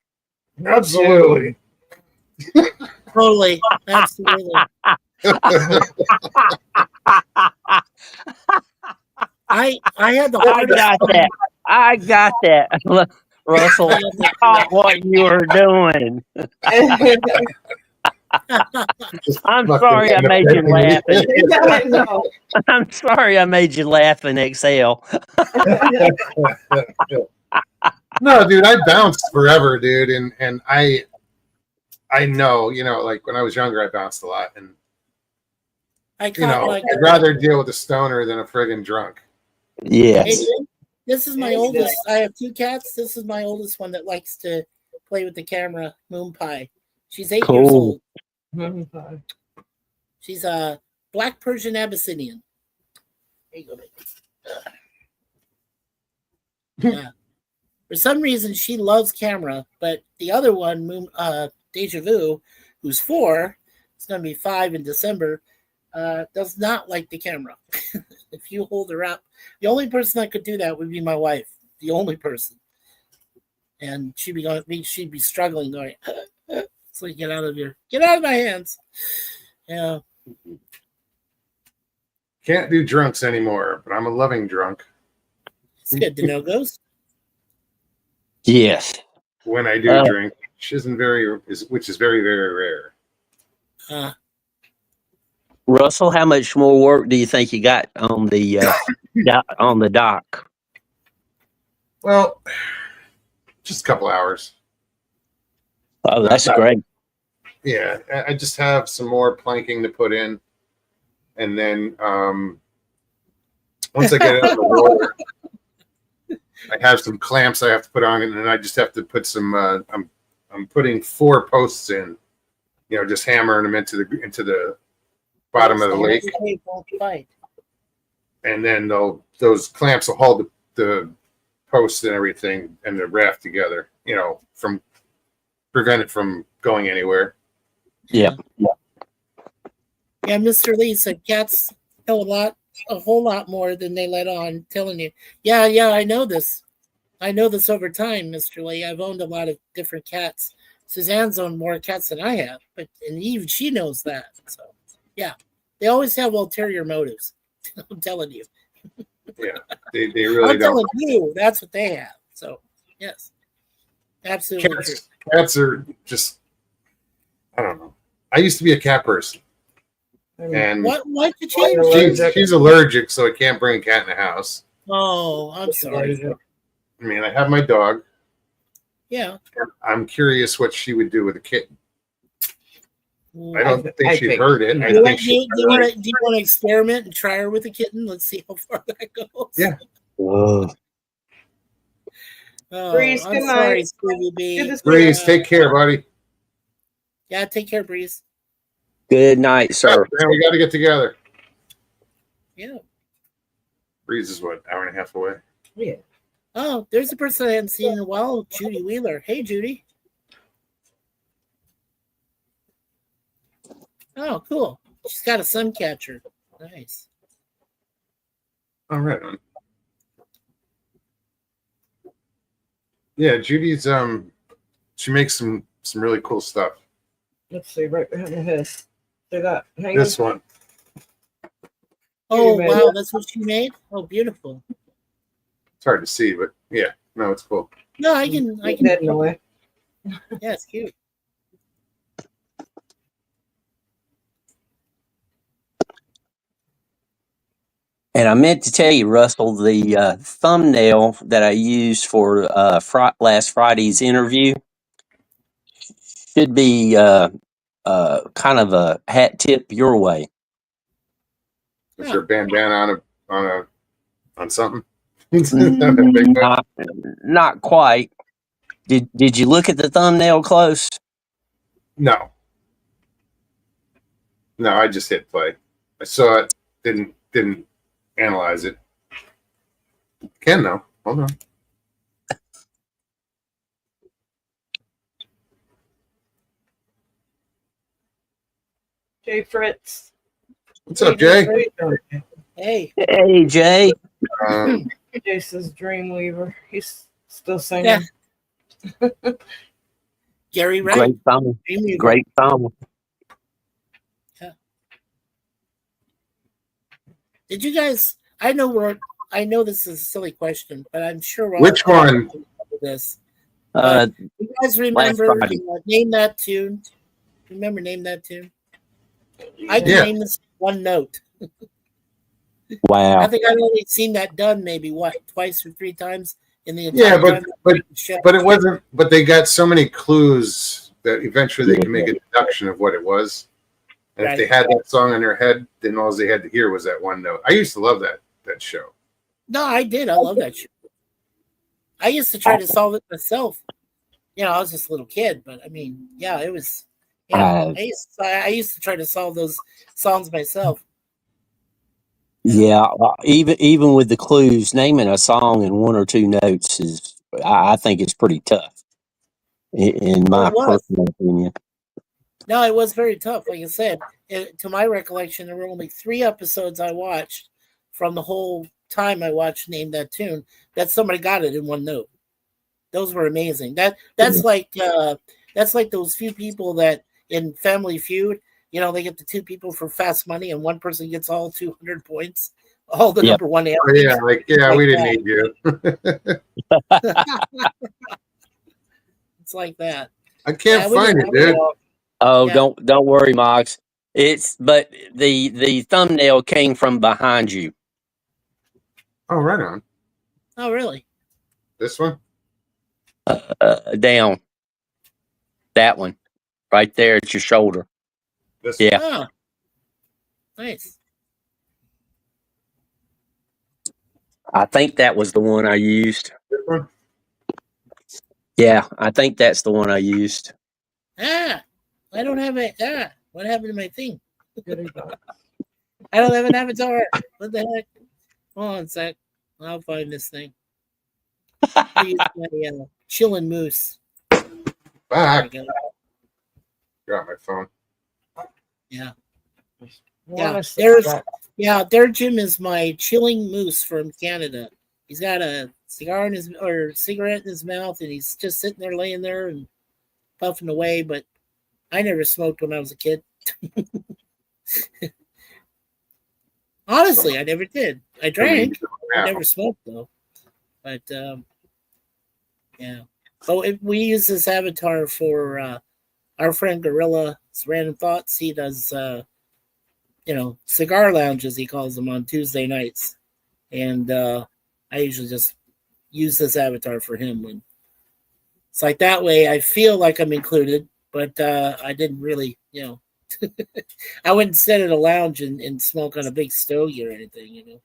Absolutely. Totally. Absolutely. I had the I hardest got that. I got that. Russell, I caught what you were doing. I'm sorry I made you laugh. No. I'm sorry I made you laugh and exhale. No, dude, I bounced forever, dude, and I know, like when I was younger, I bounced a lot, and I caught like I'd rather deal with a stoner than a friggin' drunk. Yes. Hey, this is my oldest. I have 2 cats. This is my oldest one that likes to play with the camera, Moon Pie. She's 8 years Cool. old. She's a black Persian Abyssinian. There you go, baby. Yeah. For some reason, she loves camera, but the other one, Deja Vu, who's 4, it's going to be 5 in December, does not like the camera. If you hold her up, the only person that could do that would be my wife. The only person, and she'd be struggling, going, "So get out of my hands." Yeah, Can't do drunks anymore, but I'm a loving drunk. it's good to know, Ghost. Yes. When I do drink, which is very, very rare. Russell, how much more work do you think you got on the on the dock? Well, just a couple hours. Oh, that's great. Yeah, I just have some more planking to put in, and then once I get it out of the water, I have some clamps I have to put on, and then I just have to put some. I'm putting 4 posts in, just hammering them into the bottom of the lake, and then those clamps will hold the posts and everything and the raft together, from prevent it from going anywhere. Yeah. Yeah, Mr. Lee said cats know a whole lot more than they let on. Telling you, yeah, I know this. I know this over time, Mr. Lee. I've owned a lot of different cats. Suzanne's owned more cats than I have, and even she knows that. So, yeah, they always have ulterior motives. I'm telling you. Yeah, they really I'm don't. telling you, that's what they have. So, yes, absolutely true. Cats are just, I don't know. I used to be a cat person, and What you change? she's allergic, so I can't bring a cat in the house. Oh, I'm sorry. I mean, I have my dog. Yeah. I'm curious what she would do with a kitten. I I don't think I she'd think- hurt it. Do I you, think she. want to experiment and try her with a kitten? Let's see how far that goes. Yeah. Whoa. Oh, Breeze, I'm good sorry, night. Stevie B. Good to see Breeze, take care, buddy. Yeah, take care, Breeze. Good night, sir. Man, we got to get together. Yeah. Breeze is what, hour and a half away? Yeah. Oh, there's a person I haven't seen in a while, Judy Wheeler. Hey, Judy. Oh, cool. She's got a sun catcher. Nice. All right. Yeah, Judy's she makes some really cool stuff. Let's see, right behind the head. See that? Hang This one. Oh, made wow. it. That's what she made? Oh, beautiful. It's hard to see, but yeah, no, it's cool. No, I can. Head in the way. Yeah, it's cute. And I meant to tell you, Russell, the thumbnail that I used for last Friday's interview should be kind of a hat tip your way. Is Yeah. there a bandana on something? Is that a big one? Not quite. Did you look at the thumbnail close? No. No, I just hit play. I saw it, didn't analyze it. Can though. Hold on. Jay Fritz. What's up, Jay? Hey. Hey, Jay. Jason's Dreamweaver. He's still singing. Yeah. Gary Wright. Great song. Dreamweaver. Great song. Did you guys? I know this is a silly question, but I'm sure. Which one? This. Uh, You guys remember Friday. Name That Tune? Remember Name That Tune? I can Yeah. name this one note. I wow. think I've only seen that done maybe twice or three times in the entire Yeah, time but of the show. but it wasn't. But they got so many clues that eventually they can make a deduction of what it was. And if they had that song in their head, then all they had to hear was that one note. I used to love that show. No, I did. I love that show. I used to try to solve it myself. You know, I was just a little kid, but I mean, yeah, it was. Yeah, I used to try to solve those songs myself. Yeah, even with the clues, naming a song in one or two notes is, I think, it's pretty tough. In my It was. personal opinion. No, it was very tough. Like I said, to my recollection, there were only 3 episodes I watched from the whole time I watched Name That Tune that somebody got it in one note. Those were amazing. That's like those few people that in Family Feud, you know, they get the 2 people for fast money and one person gets all 200 points, all the Yep. number 1 Oh, yeah, answers. we didn't need you. It's like that. I can't we find didn't it, have dude. all. Oh, Yeah. don't worry, Mox. But the thumbnail came from behind you. Oh, right on. Oh, really? This one? Down. That one. Right there at your shoulder. This Yeah. Oh, nice. I think that was the one I used. This one? Yeah, I think that's the one I used. I don't have it. What happened to my thing? I don't have an avatar. What the heck? Hold on a sec. I'll find this thing. I use my chillin' moose. There Back. we go. Got my phone. Yeah. Yeah, Their Jim is my chilling moose from Canada. He's got a cigarette in his mouth, and he's just sitting there, laying there, and puffing away. But I never smoked when I was a kid. Honestly, I never did. I drank. I never smoked though. But yeah. But we use this avatar for our friend Gorilla's Random Thoughts. He does cigar lounges, he calls them, on Tuesday nights. And I usually just use this avatar for him. And it's like that way I feel like I'm included, but I didn't really, I wouldn't sit at a lounge and smoke on a big stogie or anything,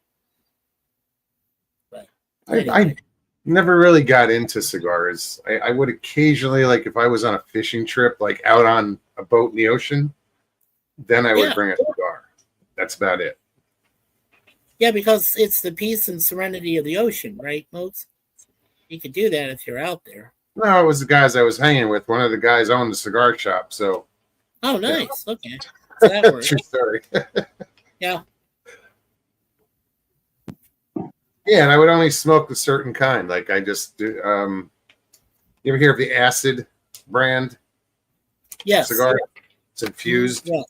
But anyway. Never really got into cigars. I would occasionally, like if I was on a fishing trip, like out on a boat in the ocean, then I would Yeah. bring a cigar. That's about it. Yeah, because it's the peace and serenity of the ocean, right, Moats? You could do that if you're out there. No, it was the guys I was hanging with. One of the guys owned the cigar shop, so Oh, nice. Okay. So that works. true story. Yeah. Yeah, and I would only smoke a certain kind. Like I just, you ever hear of the Acid brand Yes. cigar? It's infused. Yeah.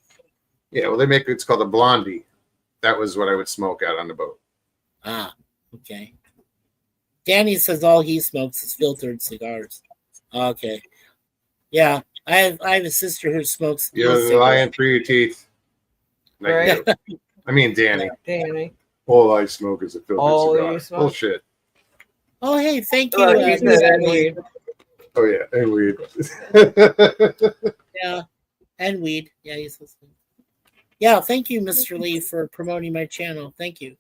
Yeah, well, they make it's called a Blondie. That was what I would smoke out on the boat. Ah, okay. Danny says all he smokes is filtered cigars. Okay. Yeah. I have a sister who smokes. You're cigars. lying through your teeth. Like Right. you. I mean, Danny. Danny. All I smoke is a filtered All cigar. you smoke? Bullshit. Oh, hey, thank you. Well, he said and weed. Oh yeah, and weed. Yeah, and weed. Yeah, he's listening. Yeah, thank you, Mr. Lee, for promoting my channel. Thank you.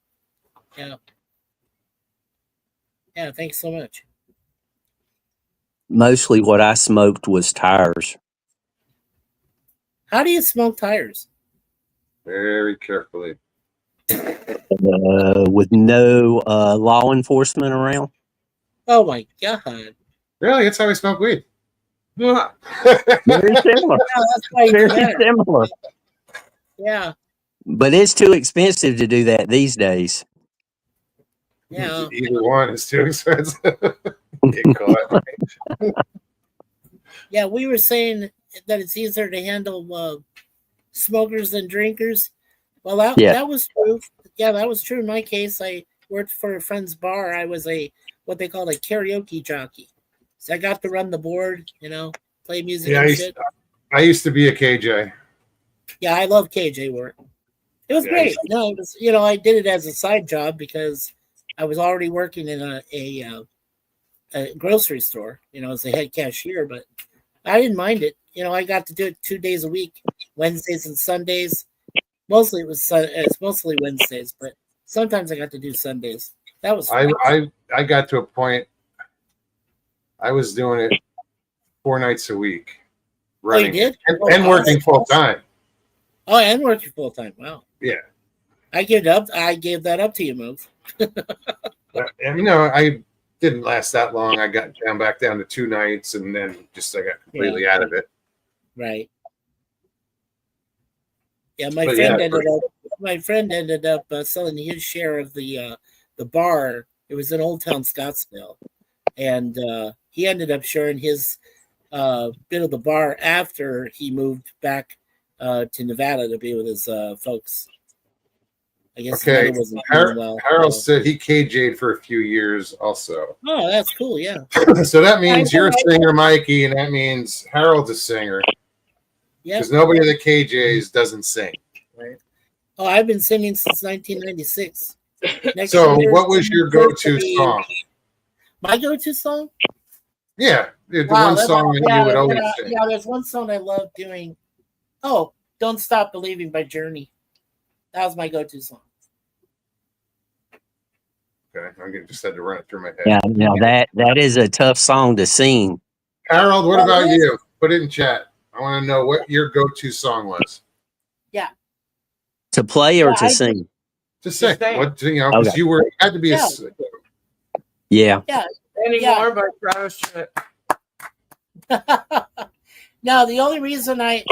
Yeah. Yeah, thanks so much. Mostly what I smoked was tires. How do you smoke tires? Very carefully. With no law enforcement around. Oh my god. Really, that's how we smoke weed. Very similar. Yeah, that's why you Very do that. similar. Yeah, But it's too expensive to do that these days. yeah. Either one is too expensive. Get caught. Yeah, we were saying that it's easier to handle smokers than drinkers. Well, that was true. Yeah, that was true in my case. I worked for a friend's bar. I was what they call a karaoke jockey. So I got to run the board, play music Yeah, and shit. I used to be a KJ. Yeah, I love KJ work. It was Yeah, great. No, it was, I did it as a side job because I was already working in a grocery store, as a head cashier, but I didn't mind it. I got to do it 2 days a week, Wednesdays and Sundays. Mostly it's mostly Wednesdays, but sometimes I got to do Sundays. That was fun. I got to a point. I was doing it 4 nights a week, Oh, you running did? and working full time. Oh, and working full time. Wow. Yeah. I gave that up to you, Moose. And I didn't last that long. I got back down to 2 nights, and then I got completely out of it. Right. Yeah, my But friend ended up selling his share of the bar. It was in Old Town Scottsdale, and he ended up sharing his bit of the bar after he moved back to Nevada to be with his folks. I guess his Okay, mother wasn't doing well. Harold so- said he KJ'd for a few years also. Oh, that's cool. Yeah. So that means I know, you're a singer, Mikey, and that means Harold's a singer. Yeah. Because nobody that KJs doesn't sing. Right. Oh, I've been singing since 1996. Next So year, what was your go-to be- song? My go-to song? Yeah, the Wow, one that's- song that you would always sing. Yeah, there's one song I love doing. Oh, Don't Stop Believing by Journey. That was my go-to song. Okay, just had to run it through my head. Yeah, now that is a tough song to sing. Harold, what Well, about it is. you? Put it in chat. I want to know what your go-to song was. To play or Yeah, to I- sing? Just say sing. what because Okay. you had to be Yeah. Yeah. Anymore by Travis Tritt. No, the only reason I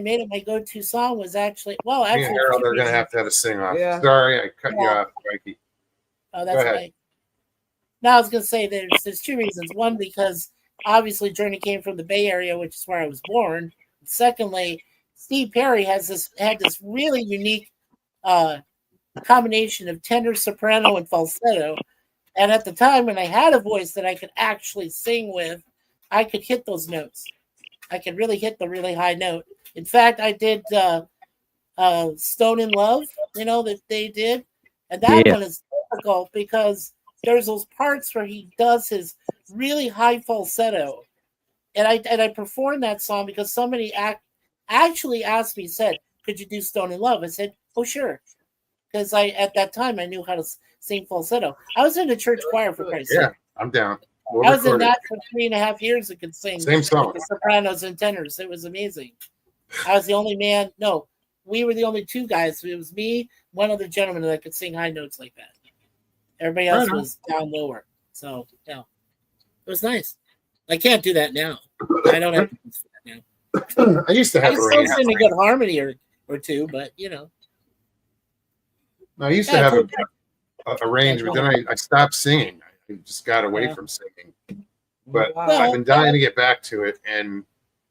made it my go-to song was actually me and Harold are two going to reasons. have a sing-off. Yeah. Sorry, I cut you Yeah. off, Mikey. Oh, that's Go ahead. right. No, I was gonna say there's 2 reasons. One, because obviously Journey came from the Bay Area, which is where I was born. Secondly, Steve Perry had this really unique combination of tenor, soprano, and falsetto. And at the time when I had a voice that I could actually sing with, I could hit those notes. I could really hit the really high note. In fact, I did Stone in Love, that they did. And that Yeah. one is difficult because there's those parts where he does his really high falsetto. And I performed that song because somebody actually asked me, said, could you do Stone in Love? I said, oh, sure. Because at that time I knew how to sing falsetto. I was in a church choir for Christ's Yeah, sake. I'm down. We'll I was in record it. that for 3.5 years and could sing Same song. with the sopranos and tenors. It was amazing. I was the only man. No, we were the only two guys. It was me, one other gentleman that could sing high notes like that. Everybody else Right on. was down lower. So yeah, it was nice. I can't do that now. I don't have to do that now. I used to I have can a still range. sing a good harmony or two, but you know. I used to Yeah, have it's a range, but then I stopped singing. I just got away Yeah. from singing. But Wow. Well- I've been dying to get back to it. And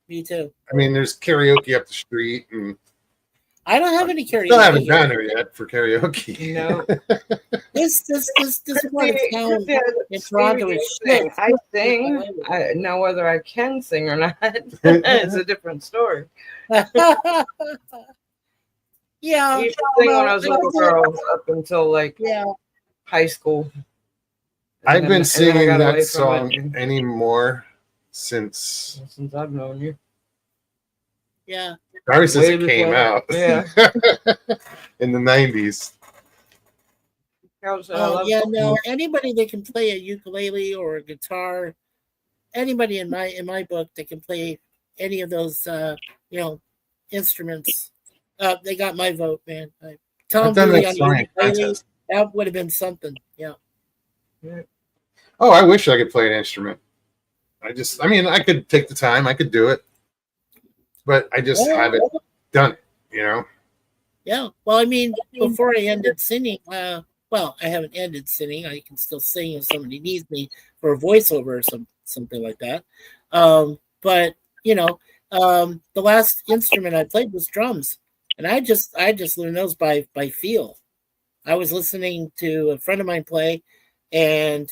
Me too. I mean, there's karaoke up the street, and I don't have any karaoke. still haven't here. done it yet for karaoke. No. This part of town Chrissy, in Toronto is shit. I sing. I know whether I can sing or not. It's a different story. Yeah. I used to sing when I was a little girl up until like Yeah. high school. I've been And then I singing got away that from song it anymore since since I've known you. Yeah. probably since Way it came before. out. Yeah. In the 90s. Yeah, no, anybody that can play a ukulele or a guitar, anybody in my book that can play any of those instruments, they got my vote, man. Tom I've done Dooley that on song the in ukulele, contest. that would have been something. Yeah. Oh, I wish I could play an instrument. I mean, I could take the time, I could do it, but I just haven't done it, you know? Yeah. Well, I mean, before I ended singing, well, I haven't ended singing. I can still sing if somebody needs me for a voiceover or something like that. But the last instrument I played was drums, and I just learned those by feel. I was listening to a friend of mine play, and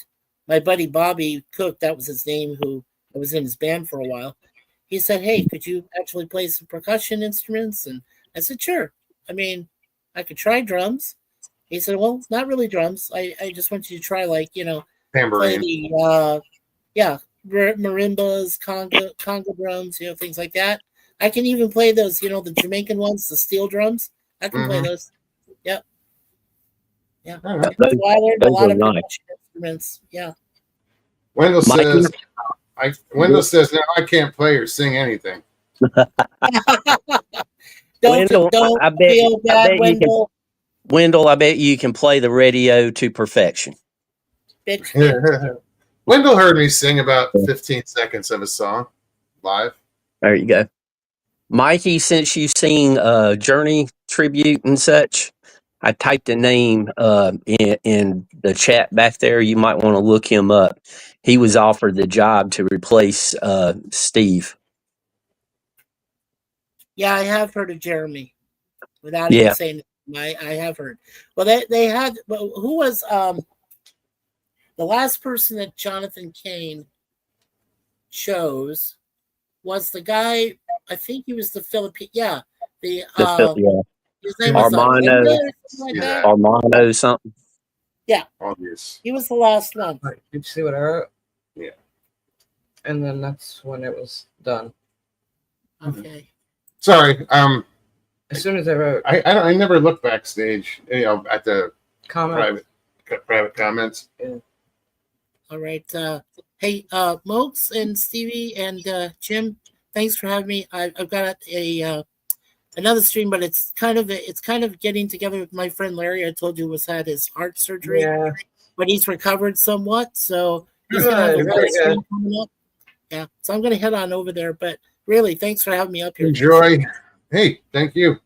my buddy Bobby Cook, that was his name, who I was in his band for a while. He said, "Hey, could you actually play some percussion instruments?" And I said, "Sure. I mean, I could try drums." He said, "Well, not really drums. I just want you to try, like, play Tambourine. the marimbas, conga drums, things like that. I can even play those, the Jamaican ones, the steel drums. I can play Mhm. those. Yep. Yeah. All right. So I learned a those lot are of nice. percussion instruments. Yeah. Wendell Mikey? says now I can't play or sing anything. Wendell, Don't I bet- feel I bad, bet you can- Wendell. Wendell, I bet you can play the radio to perfection. Bitch. Wendell heard me sing about 15 seconds of a song live. There you go. Mikey, since you sing Journey tribute and such, I typed a name in the chat back there. You might want to look him up. He was offered the job to replace Steve. Yeah, I have heard of Jeremy. Without Yeah. even saying it, I have heard. Well, they had. Well, who was the last person that Jonathan Kane chose? Was the guy? I think he was the Philippine. Yeah, Yeah. his name was Armando. Linda or something like Yeah. that. Armando something. Obvious. He was the last one. Did you see what I wrote? Yeah. And then that's when it was done. Okay. Sorry. As soon as I wrote I never look backstage, at the comment. private comments. All right. Hey, Mokes and Stevie and Jim, thanks for having me. I've got another stream, but it's kind of getting together with my friend Larry. I told you had his heart surgery, Yeah. but he's recovered somewhat. So he's Good, gonna have very another good. stream coming up. Yeah. So I'm gonna head on over there. But really, thanks for having me up here. Enjoy. Hey, thank you.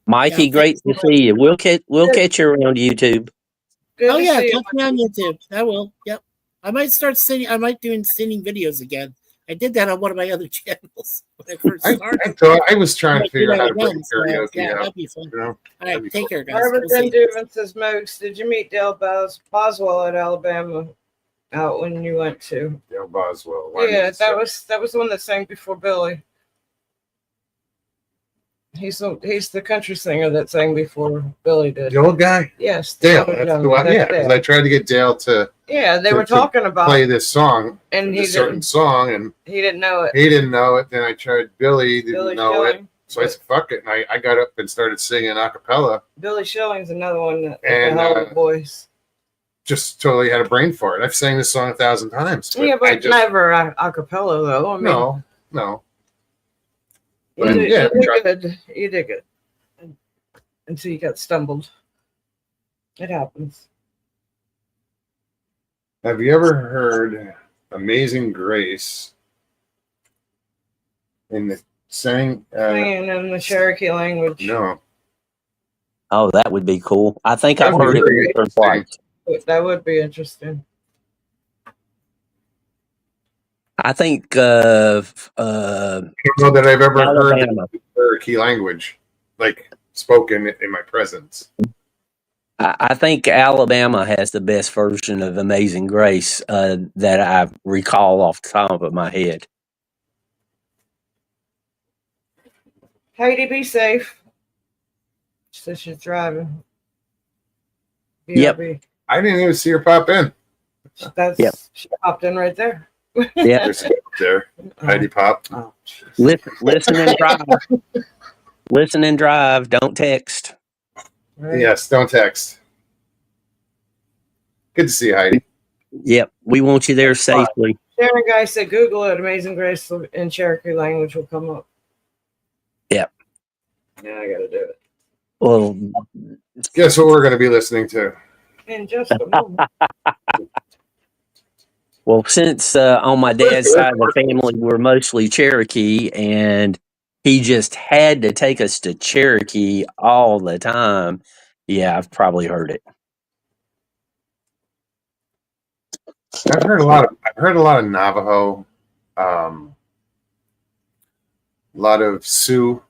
Mikey, Yeah, great to see you. We'll catch you around YouTube. Good Oh to yeah, see you. catch me on YouTube. I will. Yep. I might start singing. I might doing singing videos again. I did that on one of my other channels when I first started. I was trying to figure out how to play karaoke yeah, out. that'd be fun. You know? All That'd right, be take care, guys. Barbara We'll see. Duvin says, Mogs, did you meet Dale Boswell at Alabama out when you went to? Dale Boswell. Why Yeah, did you that was the one that sang before Billy. He's the country singer that sang before Billy say- did. the old guy? Yes, Dale. Dale That's Young, the one. that's Yeah, because Dale. I tried to get Dale to Yeah, they were to talking about play this song, and he this certain didn't song, and know it. he didn't know it. Then I tried Billy, didn't Billy know it. Schilling. So I said, fuck it. And I got up and started singing a cappella. Billy Schilling's another one that And, had a hell of a voice. just totally had a brain fart. I've sang this song 1,000 times. Yeah, I but just, never a cappella though. I mean, no. you But, did, yeah, you did try- good. You did good until you got stumbled. It happens. Have you ever heard Amazing Grace in the singing? Singing in the Cherokee language. No. Oh, that would be cool. I think I've That would heard be it very once or interesting. twice. That would be interesting. I think I don't know that I've ever heard Alabama. the Cherokee language, like spoken in my presence. I think Alabama has the best version of Amazing Grace that I recall off the top of my head. Heidi, be safe. So she's driving. Yep. BRB. I didn't even see her pop in. That's Yep. she popped in right there. Yeah, There's up there. Heidi Pop. Oh, jeez. listen and drive. Listen and drive. Don't text. Right. Yes, don't text. Good to see you, Heidi. Yep, we want you there safely. Sharon Guy said Google it. Amazing Grace in Cherokee language will come up. Yep. Yeah, I gotta do it. Well, Guess what we're going to be listening to? In just a moment. well, since on my dad's side of the family we're mostly Cherokee, and he just had to take us to Cherokee all the time. Yeah, I've probably heard it. I've heard a lot of Navajo, a lot of Sioux.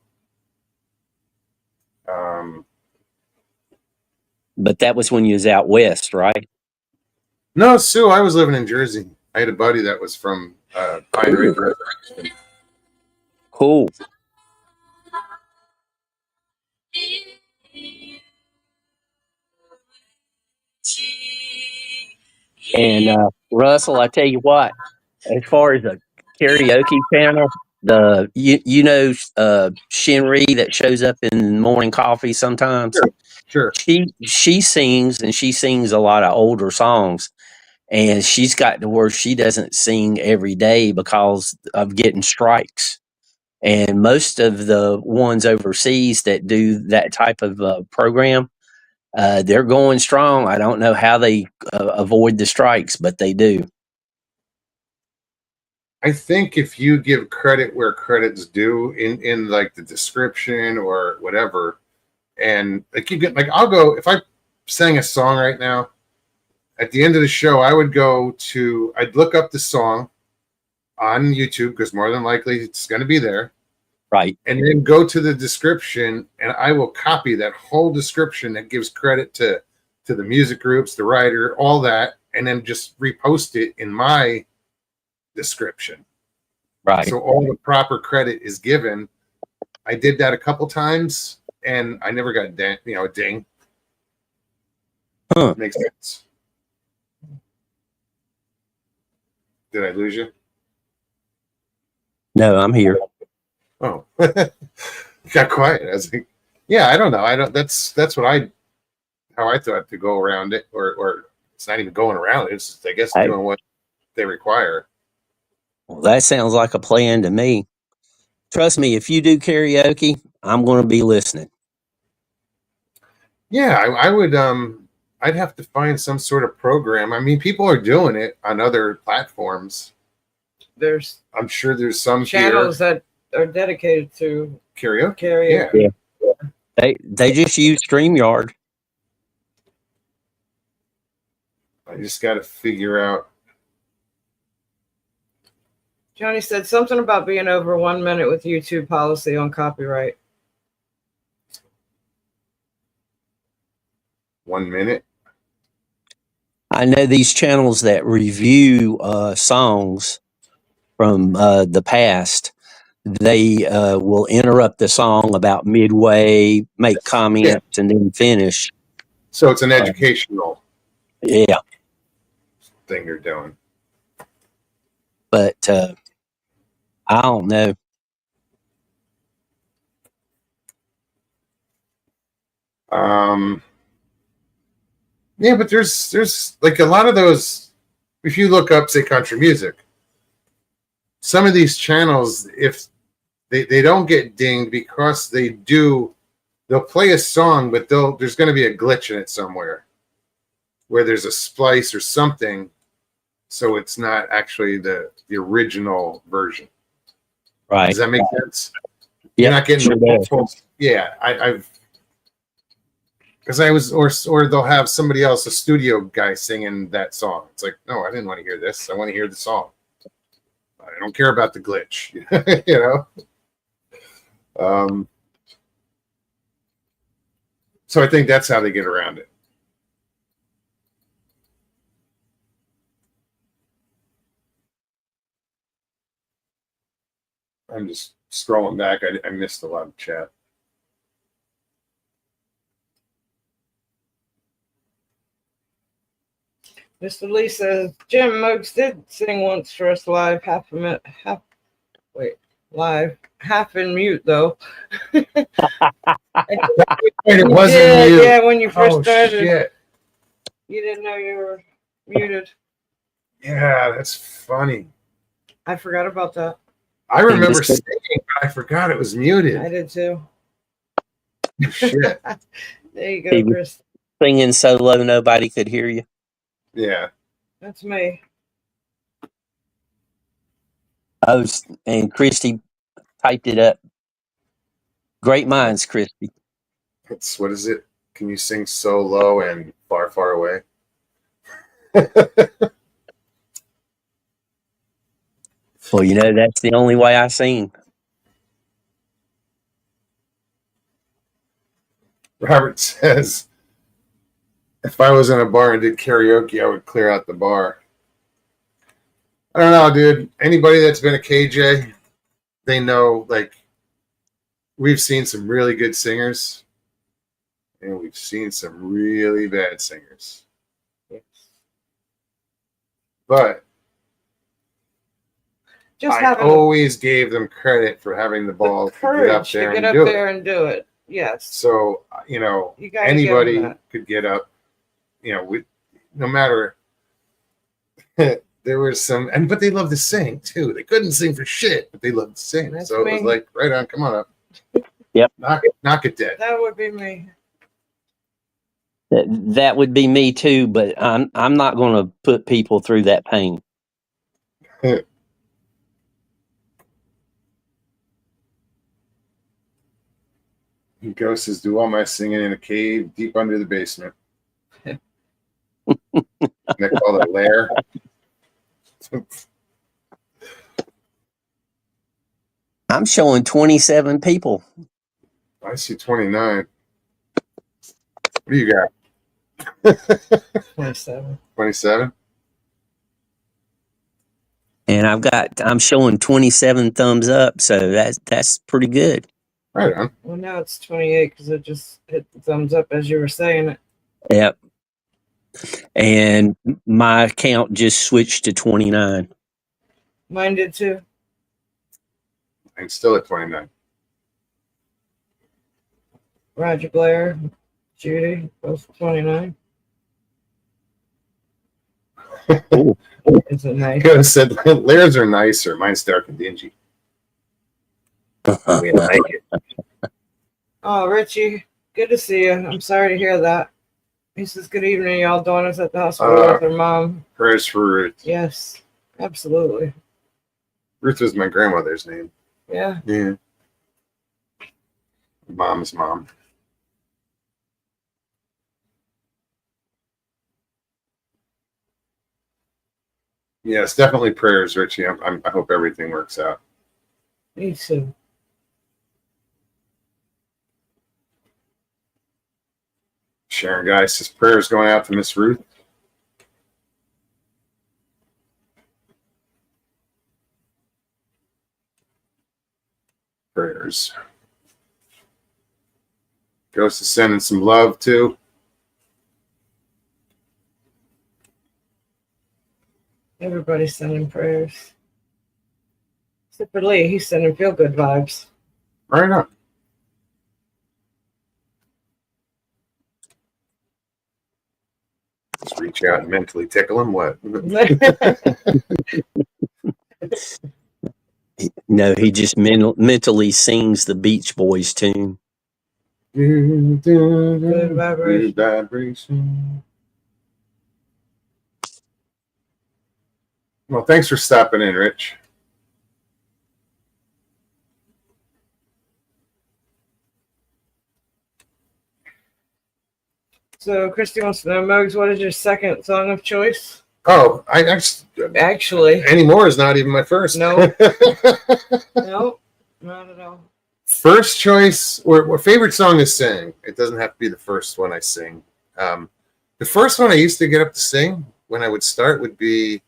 But that was when you was out west, right? No, Sioux. I was living in Jersey. I had a buddy that was from Pine Ridge. Cool. And Russell, I tell you what, as far as a karaoke channel, Shinri that shows up in morning coffee sometimes. Sure. She sings, and she sings a lot of older songs, and she's got to where she doesn't sing every day because of getting strikes. And most of the ones overseas that do that type of program, they're going strong. I don't know how they avoid the strikes, but they do. I think if you give credit where credit's due in like the description or whatever, and like you get like I'll go if I sang a song right now, at the end of the show I'd look up the song on YouTube because more than likely it's going to be there. Right. And then go to the description, and I will copy that whole description that gives credit to the music groups, the writer, all that, and then just repost it in my description. Right. So all the proper credit is given. I did that a couple times, and I never got a ding. Huh. Makes sense. Did I lose you? No, I'm here. Oh, got quiet. I was like, yeah, I don't know. That's how I thought to go around it, or it's not even going around it. It's just, I guess, doing what they require. Well, that sounds like a plan to me. Trust me, if you do karaoke, I'm going to be listening. Yeah, I would. I'd have to find some sort of program. I mean, people are doing it on other platforms. There's I'm sure there's some channels that are dedicated to karaoke. karaoke. Yeah. They just use StreamYard. I just got to figure out. Johnny said something about being over 1 minute with YouTube policy on copyright. 1 minute. I know these channels that review songs from the past. They will interrupt the song about midway, make comments, and then finish. So it's an educational Yeah, thing you're doing. but I don't know. Yeah, but there's like a lot of those. If you look up, say, country music, some of these channels, if they don't get dinged because they'll play a song, but there's going to be a glitch in it somewhere where there's a splice or something, so it's not actually the original version. Right. Does that make sense? Yeah. You're not getting Sure the does. yeah. I've because I was or they'll have somebody else, a studio guy, singing that song. It's like, no, I didn't want to hear this. I want to hear the song. I don't care about the glitch, you know. So I think that's how they get around it. I'm just scrolling back. I missed a lot of chat. Mr. Lee says Jim Muggs did sing once for us live, half in mute though. Wait, it wasn't yeah, you. yeah, when you first Oh, started, shit. you didn't know you were muted. Yeah, that's funny. I forgot about that. I remember singing, but I forgot it was muted. I did too. Shit. There you go, He was Chris. singing so low nobody could hear you. Yeah. That's me. Oh, and Christy typed it up. Great minds, Christy. It's what is it? Can you sing so low and far, far away? Well, you know, that's the only way I sing. Robert says, if I was in a bar and did karaoke, I would clear out the bar. I don't know, dude. Anybody that's been a KJ, they know, like, we've seen some really good singers and we've seen some really bad singers. Yes. But Just I having always gave them credit for having the ball the to get up courage there to get and up do there it. and do it. Yes. So, you know, You gotta give them anybody that. could get up, you know, no matter. There was some, but they love to sing too. They couldn't sing for shit, but they loved to sing. That's so it was me. like, right on, come on up. Yep. Knock it dead. That would be me. That would be me too, but I'm not going to put people through that pain. Ghost says, do all my singing in a cave deep under the basement. They call it lair. I'm showing 27 people. I see 29. What do you got? 27. 27? And I'm showing 27 thumbs up, so that's pretty good. Right on. Well, now it's 28 because it just hit the thumbs up as you were saying it. Yep. And my count just switched to 29. Mine did too. I'm still at 29. Roger Blair, Judy, both 29. Ooh. Is it nice? Could have said lairs are nicer. Mine's dark and dingy. We like it. Oh, Richie, good to see you. I'm sorry to hear that. He says, good evening, y'all. Donna's at the hospital with her mom. Prayers for Ruth. Yes, absolutely. Ruth was my grandmother's name. Yeah. Yeah. Mom's mom. Yes, definitely prayers, Richie. I hope everything works out. Me too. Sharon Guy says prayers going out to Miss Ruth. Prayers. Ghost is sending some love too. Everybody's sending prayers. Except for Lee, he's sending feel good vibes. Right on. Just reach out and mentally tickle him. What? No, he just mentally sings the Beach Boys tune. Good vibration. Good vibration. Well, thanks for stopping in, Rich. So Christy wants to know, Mogs, what is your second song of choice? Oh, Actually, Anymore is not even my first. No. no, not at all. First choice or favorite song to sing. It doesn't have to be the first one I sing. The first one I used to get up to sing when I would start would be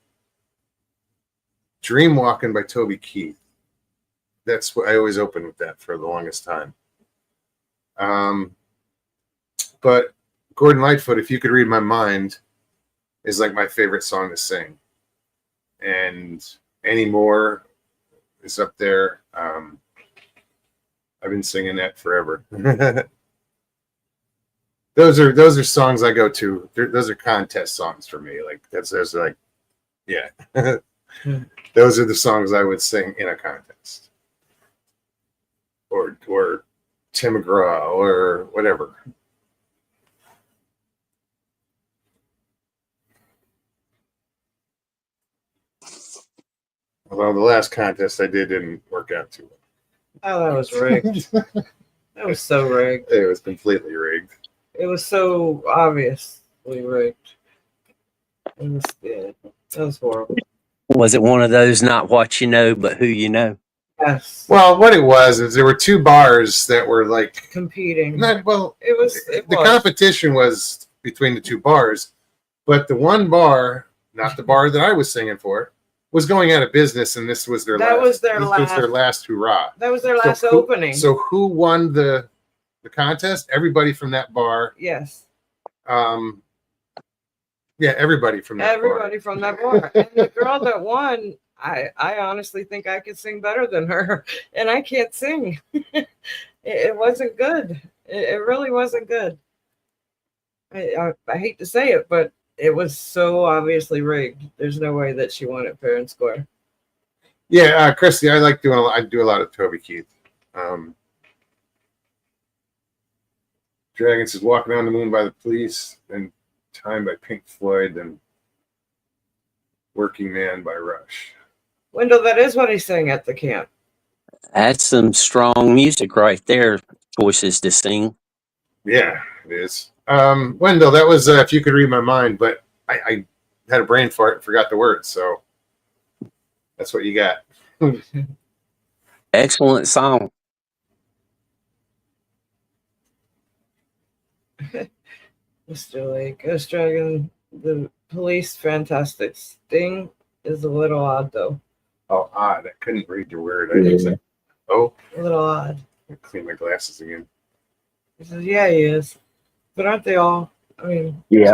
Dream Walking by Toby Keith. That's what I always opened with that for the longest time. But Gordon Lightfoot, If You Could Read My Mind, is like my favorite song to sing. And Anymore is up there. I've been singing that forever. Those are songs I go to. Those are contest songs for me. Like those are like, yeah. Those are the songs I would sing in a contest. Or Tim McGraw or whatever. Although the last contest I didn't work out too well. Oh, that was rigged. That was so rigged. It was completely rigged. It was so obviously rigged. That was horrible. Was it one of those not what you know, but who you know? Yes. Well, what it was is there were two bars that were like Competing. not well. The Competition was between the two bars, but the one bar, not the bar that I was singing for, was going out of business, and this was their last hurrah. That was their last opening. So who won the contest? Everybody from that bar. Yes. Yeah, everybody from that bar. And the girl that won, I honestly think I could sing better than her, and I can't sing. It wasn't good. It really wasn't good. I hate to say it, but it was so obviously rigged. There's no way that she won it fair and square. Yeah, Christy, I do a lot of Toby Keith. Dragon says Walking on the Moon by the Police, and Time by Pink Floyd, and Working Man by Rush. Wendell, that is what he sang at the camp. That's some strong music right there. Choices to sing. Yeah, it is. Wendell, that was If You Could Read My Mind, but I had a brain fart and forgot the words, so that's what you got. Excellent song. Mr. Lake, Ghost Dragon, the Police, fantastic. Sting is a little odd, though. Oh, odd. I couldn't read your word. I just said, oh. A little odd. I clean my glasses again. He says, yeah, he is. But aren't they all? I mean, yeah.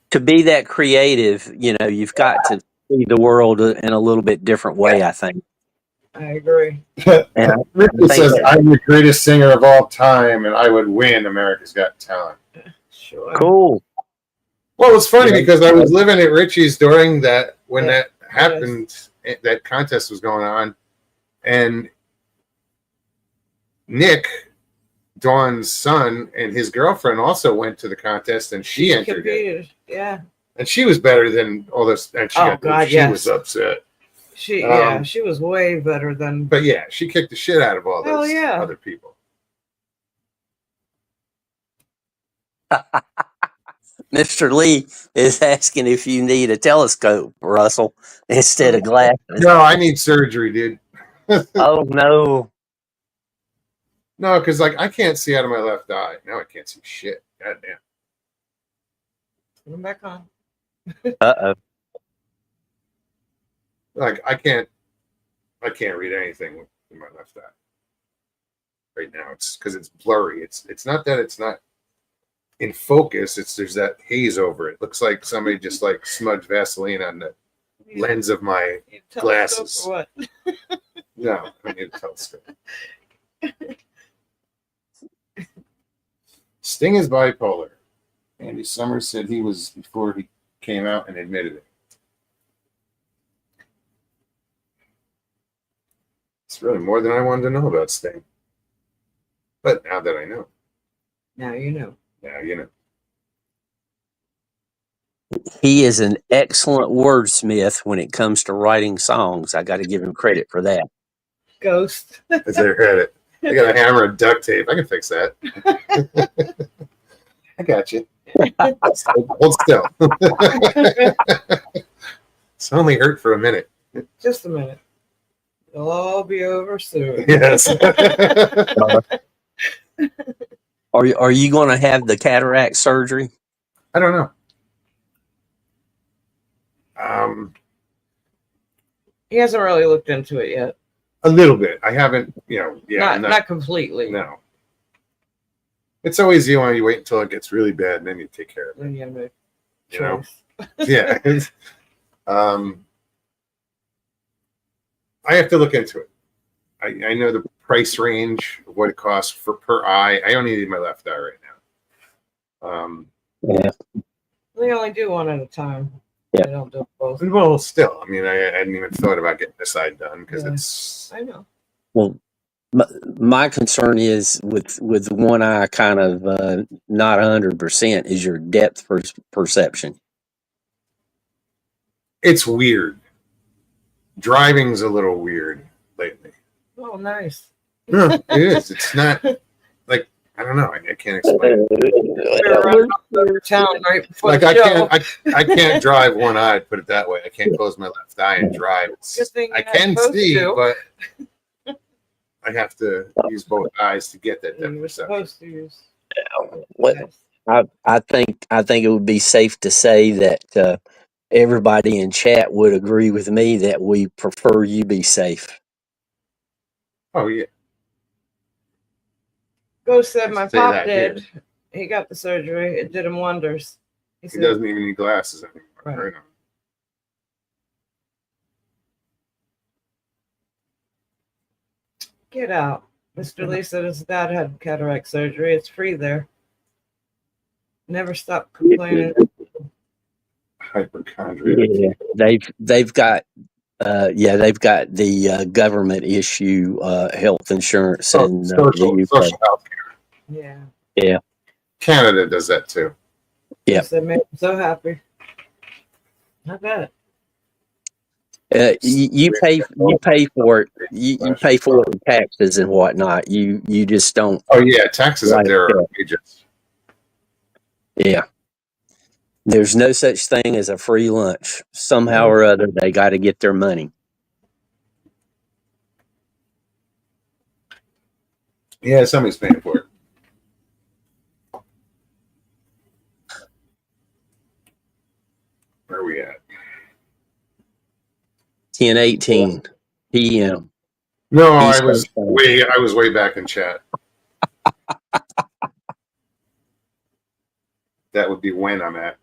To be that creative, you've got to see the world in a little bit different way, I think. I agree. And Ricky says, I'm the greatest singer of all time, and I would win America's Got Talent. Sure. Cool. Well, it's funny because I was living at Richie's during that, when that happened, that contest was going on, and Nick, Dawn's son, and his girlfriend also went to the contest, and she entered it. Yeah. And she was better than all this. And she was upset. She was way better than. But yeah, she kicked the shit out of all those other people. Mr. Lee is asking if you need a telescope, Russell, instead of glasses. No, I need surgery, dude. Oh, no. No, because I can't see out of my left eye. Now I can't see shit. God damn. Put them back on. Uh-oh. I can't read anything with my left eye right now. It's because it's blurry. It's not that it's not in focus. There's that haze over it. Looks like somebody just smudged Vaseline on the lens of my glasses. Or what? No, I need a telescope. Sting is bipolar. And Andy Summers said he was before he came out and admitted it. It's really more than I wanted to know about Sting. But now that I know, Now you know. now you know. He is an excellent wordsmith when it comes to writing songs. I got to give him credit for that. Ghost. As I read it, I got a hammer and duct tape. I can fix that. I got you. Hold still. It's only hurt for a minute. Just a minute. It'll all be over soon. Yes. Are you going to have the cataract surgery? I don't know. He hasn't really looked into it yet. A little bit. I haven't, yeah. Not completely. No. It's always you want you wait until it gets really bad and then you take care of it. Then you have no You know? choice. Yeah. I have to look into it. I know the price range of what it costs for per eye. I only need my left eye right now. Yeah. They only do one at a time. Yeah. They don't do both. Well, still, I mean, I hadn't even thought about getting this side done because Yeah. it's I know. Well, my concern is with one eye kind of not 100% is your depth perception. it's weird. Driving's a little weird lately. Oh, nice. No, it is. It's not like I don't know. I can't explain. We're running off the town right before Like the I show. can't drive one eye. Put it that way. I can't close my left eye and drive. Good thing I you're not can supposed see, to. but I have to use both eyes to get that You depth were perception. supposed to use. What Yes. I think it would be safe to say that everybody in chat would agree with me that we prefer you be safe. Oh yeah. Ghost said my Say pop that here. did. He got the surgery. It did him wonders. He He said, doesn't even need glasses anymore. Right. Right on. get out. Mr. Lee said his dad had cataract surgery. It's free there. Never stop complaining. Hypochondriac. Yeah, they've got the government issue health insurance in the UK. Social health. Yeah. Canada does that too. Yeah. He said, made him so happy. I bet. You pay for it. You pay for it in taxes and whatnot. You just don't. Oh yeah, taxes up there are outrageous. Yeah. There's no such thing as a free lunch. Somehow or other, they got to get their money. Yeah, somebody's paying for it. Where are we at? 10:18 p.m. No, I East was Coast. way back in chat. That would be when I'm at.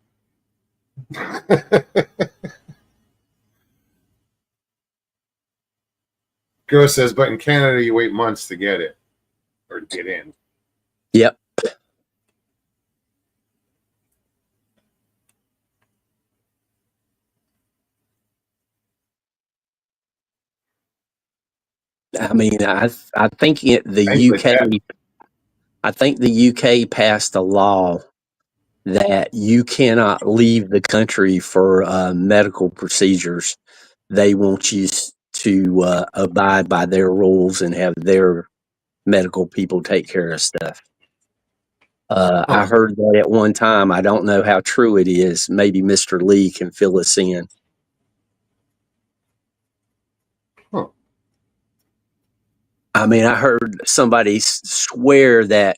Go says, but in Canada you wait months to get it or to get in. Yep. I mean, I think the UK. I think the UK passed a law that you cannot leave the country for medical procedures. They want you to abide by their rules and have their medical people take care of stuff. I heard that at one time. I don't know how true it is. Maybe Mr. Lee can fill us in. Huh. I mean, I heard somebody swear that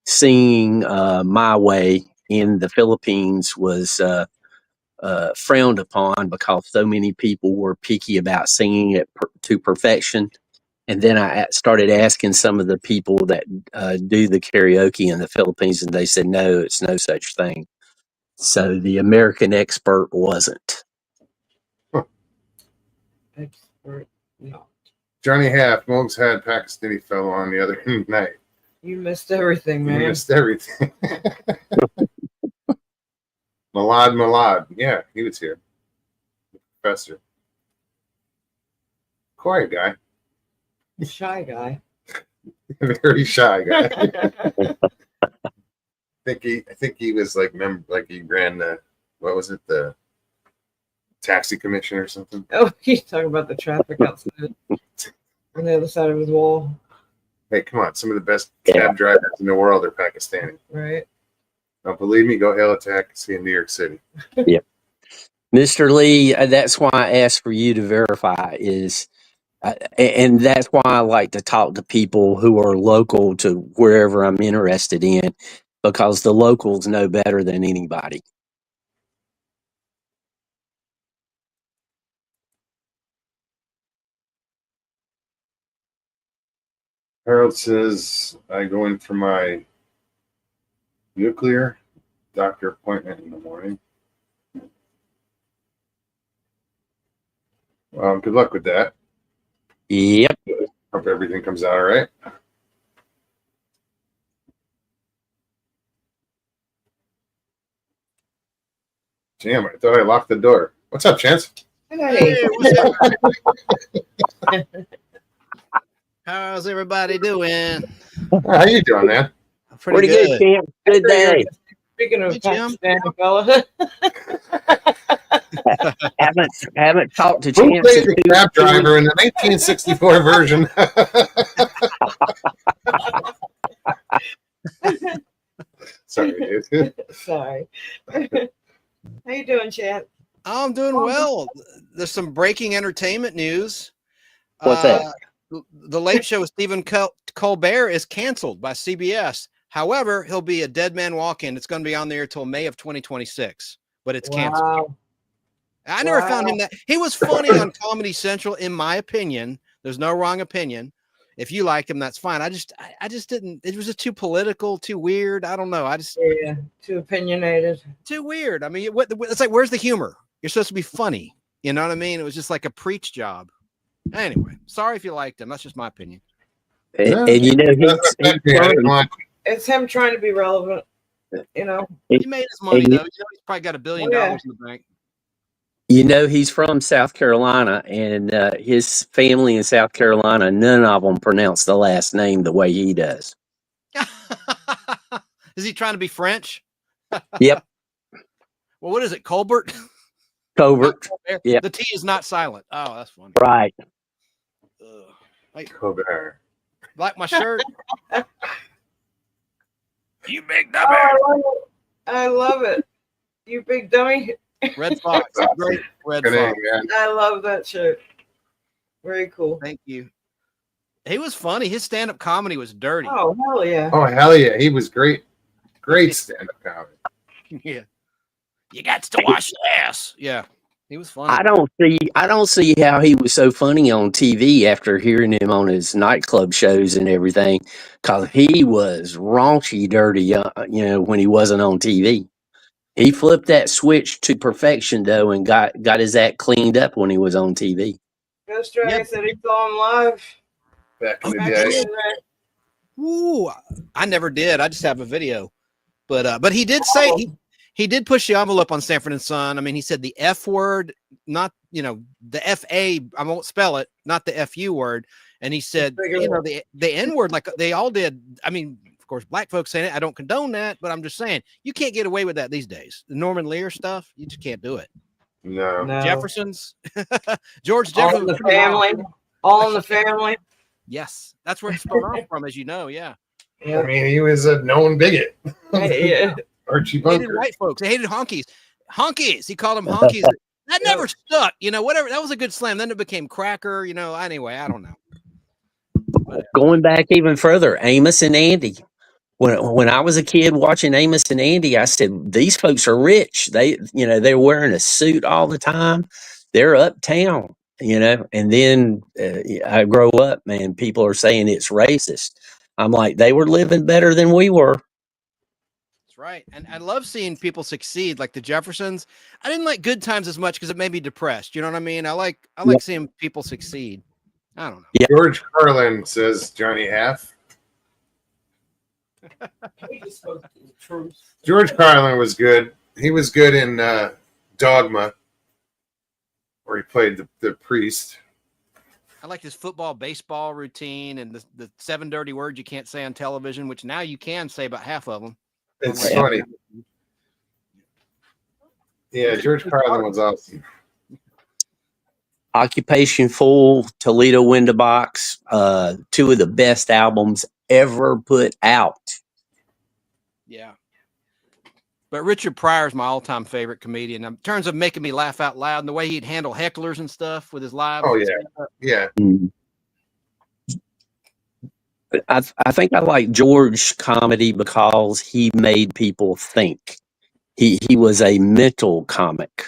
singing My Way in the Philippines was frowned upon because so many people were picky about singing it to perfection. And then I started asking some of the people that do the karaoke in the Philippines, and they said, no, it's no such thing. So the American expert wasn't. Expert. No. Johnny Half, Mogs had Pakistani fellow on the other night. You missed everything, You man. missed everything. Malad. Yeah, he was here. Professor. Quiet guy. Shy guy. Very shy guy. I think he was like he ran the what was it, the taxi commission or something. Oh, he's talking about the traffic outside on the other side of his wall, Hey, come on, some of the best cab drivers in the world are Pakistani. right? Don't believe me? Go hail a taxi in New York City. Mr. Lee, that's why I asked for you to verify and that's why I like to talk to people who are local to wherever I'm interested in, because the locals know better than anybody. Harold says I go in for my nuclear doctor appointment in the morning. Good luck with that. Yep. Hope everything comes out all right. Damn, I thought I locked the door. What's up, Chance? Hey, How's everybody doing? How you doing, man? Pretty good, champ. Good day. speaking of Hey, Jim. Pakistani fella, Haven't talked to Who Chance. played the cab driver in the 1964 version? Sorry, dude. sorry. How you doing, Chad? I'm doing well. There's some breaking entertainment news. What's that? The Late Show with Stephen Colbert is canceled by CBS. However, he'll be a Dead Man Walk-In. It's going to be on there till May of 2026, but it's canceled. Wow. I never Wow. found him that. He was funny on Comedy Central, in my opinion. There's no wrong opinion. If you like him, that's fine. I just didn't. It was just too political, too weird. I don't know. Yeah, too opinionated. Too weird. I mean, it's like, where's the humor? You're supposed to be funny. You know what I mean? It was just like a preach job. Anyway, sorry if you liked him. That's just my opinion. And you know, It's him trying to be relevant. You know. He made his money, and though. You know, he's probably got $1 billion in the bank. you know he's from South Carolina, and his family in South Carolina, none of them pronounce the last name the way he does. Is he trying to be French? Yep. Well, what is it? Colbert? Covert. Yeah. The T is not silent. Oh, that's funny. Right. Colbert. Like my shirt? You big Oh, dummy. I love it. You big dummy. Red Fox. Great Red Good name, Fox. man. I love that shirt. Very cool. Thank you. He was funny. His stand-up comedy was dirty. Oh, hell yeah. Oh, hell yeah. He was great. Great stand-up comedy. Yeah. You got to wash your ass. Yeah. He was funny. I don't see how he was so funny on TV after hearing him on his nightclub shows and everything, because he was raunchy, dirty, you know, when he wasn't on TV. He flipped that switch to perfection though, and got his act cleaned up when he was on TV. Ghost Dragon Yep. said he saw him live. Back in the Okay. day. Ooh, I never did. I just have a video. But he did say he did push the envelope on Sanford and Son. I mean, he said the F word, not, you know, the FA, I won't spell it, not the FU word. And he said, you know, the N word, like they all did. I mean, of course, black folks saying it. I don't condone that, but I'm just saying you can't get away with that these days. The Norman Lear stuff, you just can't do it. No. No. Jefferson's, George All Jefferson. in the was pretty wild. family. All in the family. Yes, that's where it spun off from, as you know. Yeah. I Yeah. mean, he was a known bigot. Yeah. Archie They hated Bunker. white folks. They hated honkies. Honkies. He called them honkies. That never stuck. You know, whatever. That was a good slam. Then it became cracker. You know, anyway, I don't know. Going back even further, Amos and Andy. When I was a kid watching Amos and Andy, I said, these folks are rich. They're wearing a suit all the time. They're uptown, you know. And then I grow up, man, people are saying it's racist. I'm like, they were living better than we were. That's right. And I love seeing people succeed, like the Jeffersons. I didn't like Good Times as much because it made me depressed. You know what I mean? I like seeing people succeed. I don't know. George Carlin says Johnny Half. George Carlin was good. He was good in Dogma, where he played the priest. I like his football, baseball routine, and the 7 dirty words you can't say on television, which now you can say about half of them. It's Yeah. funny. Yeah, George Carlin was awesome. Occupation Full, Toledo Window Box, two of the best albums ever put out. Yeah. But Richard Pryor's my all-time favorite comedian in terms of making me laugh out loud and the way he'd handle hecklers and stuff with his live. Oh yeah, yeah. Mm. But I think I like George comedy because he made people think. He was a mental comic.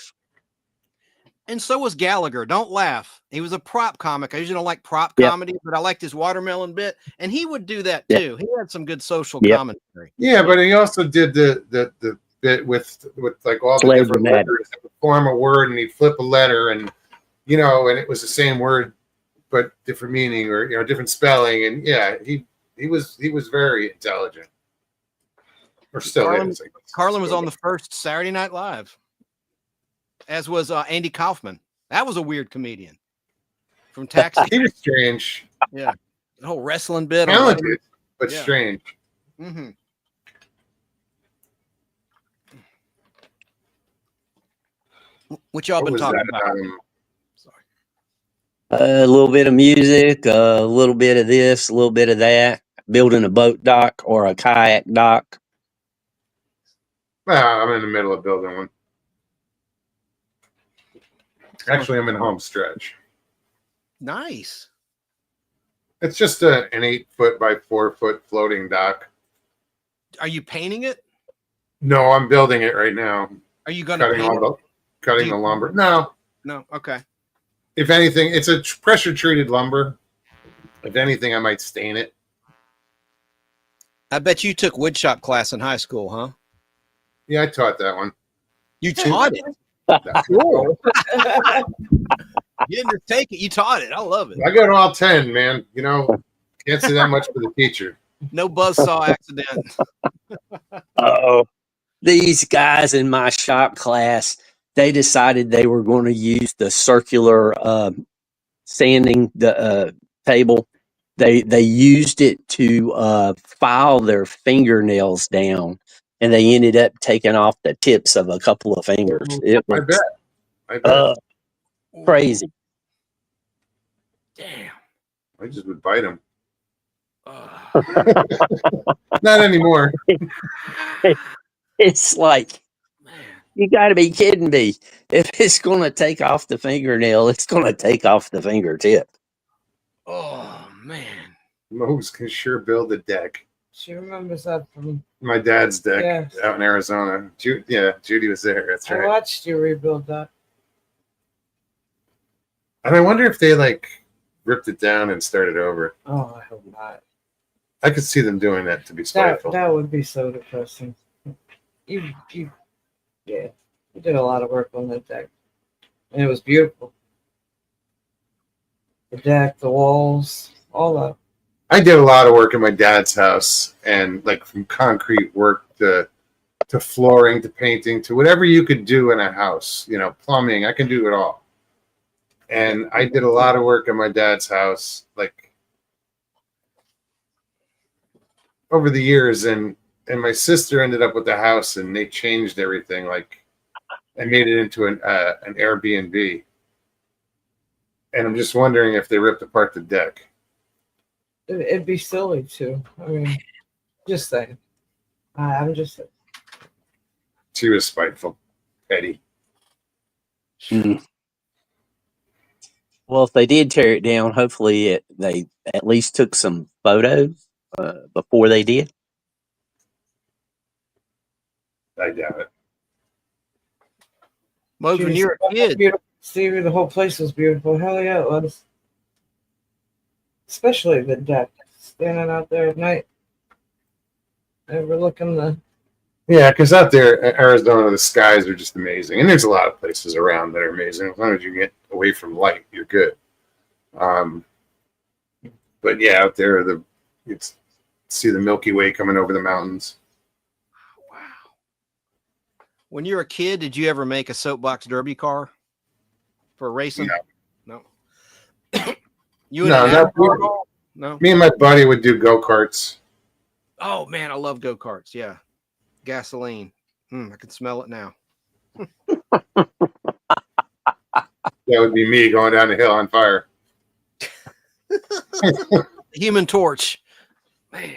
And so was Gallagher. Don't laugh. He was a prop comic. I usually don't like prop Yep. comedy, but I liked his watermelon bit, and he would do that Yep. too. He had some good social Yep. commentary. Yeah, but he also did the bit with like all the Flavor different matters. letters that would form a word, and he'd flip a letter, and and it was the same word but different meaning, or different spelling, and yeah, he was very intelligent, or still Carlin- is. I guess. Carlin was on the first Saturday Night Live, as was Andy Kaufman. That was a weird comedian from Taxi. He was strange, The whole wrestling bit. talented, but Yeah. strange. Mm-hmm. What y'all What been was talking that? about? Sorry. A little bit of music, a little bit of this, a little bit of that. Building a boat dock or a kayak dock. Well, I'm in the middle of building one. Actually, I'm in home stretch. Nice. It's just an 8-foot by 4-foot floating dock. Are you painting it? No, I'm building it right now. Are you going to Cutting paint all it? cutting the lumber. No, No. Okay. if anything, it's a pressure treated lumber. If anything, I might stain it. I bet you took woodshop class in high school, huh? Yeah, I taught that one. You taught it. Cool. You didn't just take it. You taught it. I love it. I got all 10, man. Can't say that much for the teacher. No buzzsaw accident. Oh, these guys in my shop class, they decided they were going to use the circular sanding the table. They used it to file their fingernails down, and they ended up taking off the tips of a couple of fingers. It I was bet. crazy. Damn. I just would bite them. Ugh. Not anymore. It's like, Man. you got to be kidding me. If it's going to take off the fingernail, it's going to take off the fingertip. Oh man. Mo's can sure build a deck. She remembers that from. My dad's deck Yes. out in Arizona. Judy was there. That's I right. watched you rebuild that. And I wonder if they ripped it down and started over. Oh, I hope not. I could see them doing that to be That spiteful. that would be so depressing. You did a lot of work on that deck, and it was beautiful. The deck, the walls, all that. I did a lot of work in my dad's house, and from concrete work to flooring to painting to whatever you could do in a house. Plumbing. I can do it all. And I did a lot of work in my dad's house, over the years, and my sister ended up with the house, and they changed everything. I made it into an Airbnb, and I'm just wondering if they ripped apart the deck. It'd be silly too. I mean, just saying. I'm just saying. She was spiteful, petty. Mm. Well, if they did tear it down, hopefully they at least took some photos before they did. I doubt it. Mose, when you were a kid, Beautiful. Stevie, the whole place was beautiful. Hell yeah, it was. Especially the deck, standing out there at night, overlooking the. Yeah, because out there in Arizona, the skies are just amazing, and there's a lot of places around that are amazing. As long as you get away from light, you're good. But yeah, out there, you see the Milky Way coming over the mountains. wow. When you were a kid, did you ever make a soapbox derby car for racing? No. You and No, an not NASCAR at all? No. Me and my buddy would do go-karts. Oh man, I love go karts. Yeah, gasoline. I can smell it now. That would be me going down the hill on fire. Human Torch. Man.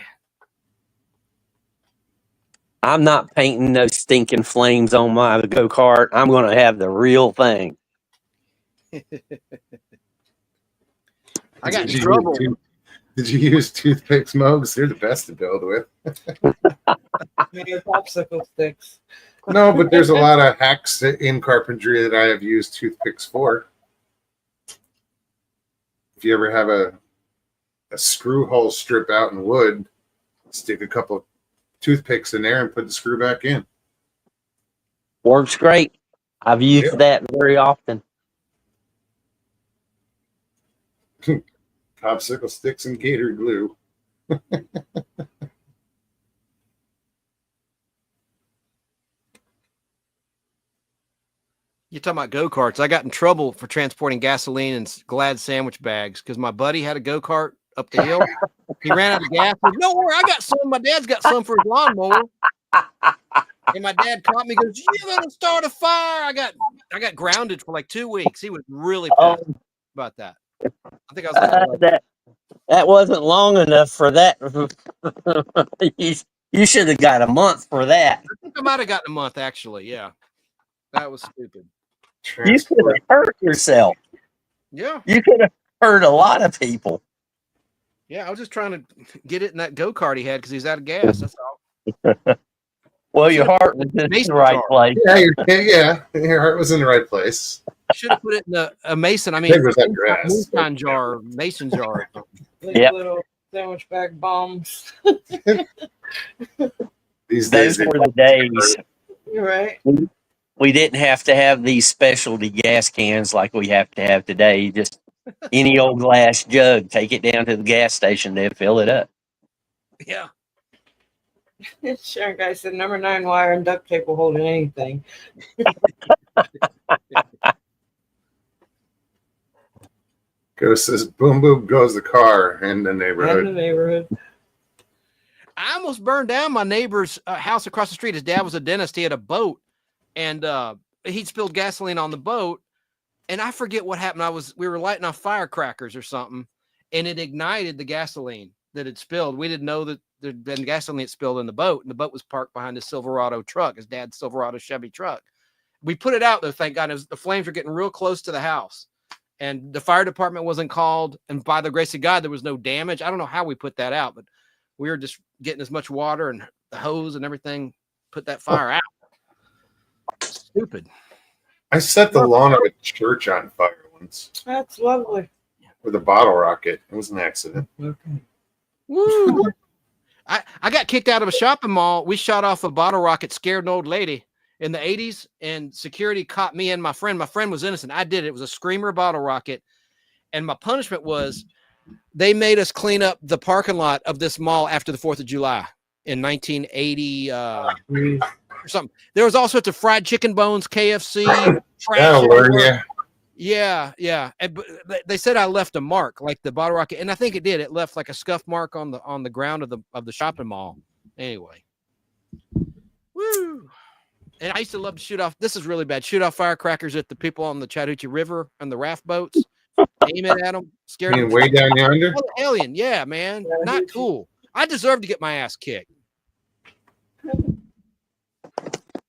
I'm not painting no stinking flames on my go kart. I'm going to have the real thing. I got in Did you trouble. Did you use toothpicks, Mogs? They're the best to build with. Maybe popsicle sticks. No, but there's a lot of hacks in carpentry that I have used toothpicks for. If you ever have a screw hole strip out in wood, stick a couple of toothpicks in there and put the screw back in. Works great. I've used that very often. Popsicle sticks and gator glue. You're talking about go karts. I got in trouble for transporting gasoline in Glad sandwich bags because my buddy had a go kart up the hill. He ran out of gas. He goes, "No worry, I got some. My dad's got some for his lawnmower." And my dad caught me. Goes, "You're gonna start a fire!" I got grounded for like 2 weeks. He was really pissed about that. I think I was like, that wasn't long enough for that. You should have got a month for that. I think I might have gotten a month actually. Yeah, that was stupid. You could have hurt yourself. Yeah, You could have hurt a lot of people. yeah. I was just trying to get it in that go kart he had because he's out of gas. That's all. Well, your heart was in the right place. Yeah, your heart was in the right place. Should have put it in a mason. I mean, It was that grass. moonshine jar, mason jar. Like Yep. little sandwich bag bombs. These days, Those were the days. You're right. We didn't have to have these specialty gas cans like we have to have today. Just any old glass jug, take it down to the gas station, they'll fill it up. Yeah. Sharon guy said number 9 wire and duct tape will hold anything. says boom boom goes the car in the In neighborhood. the neighborhood. I almost burned down my neighbor's house across the street. His dad was a dentist. He had a boat, and he'd spilled gasoline on the boat. And I forget what happened. We were lighting off firecrackers or something, and it ignited the gasoline that had spilled. We didn't know that there'd been gasoline that spilled in the boat, and the boat was parked behind his Silverado truck, his dad's Silverado Chevy truck. We put it out though, thank God. The flames were getting real close to the house, and the fire department wasn't called. And by the grace of God, there was no damage. I don't know how we put that out, but we were just getting as much water and the hose and everything, put that fire out. Stupid. I set the lawn of a church on fire once That's lovely. with a bottle rocket. It was an accident. Okay. Woo! I got kicked out of a shopping mall. We shot off a bottle rocket, scared an old lady in the 80s, and security caught me and my friend. My friend was innocent. I did it. It was a Screamer bottle rocket. And my punishment was they made us clean up the parking lot of this mall after the 4th of July in 1980 or something. There was all sorts of fried chicken bones, KFC. That'll learn you. Yeah. But they said I left a mark, like the bottle rocket, and I think it did. It left like a scuff mark on the ground of the shopping mall. Anyway, woo! And I used to love to shoot off. This is really bad. Shoot off firecrackers at the people on the Chattahoochee River and the raft boats. Aim it at them. Scare Being them. way down yonder. Oh, alien, yeah, man, not cool. I deserve to get my ass kicked.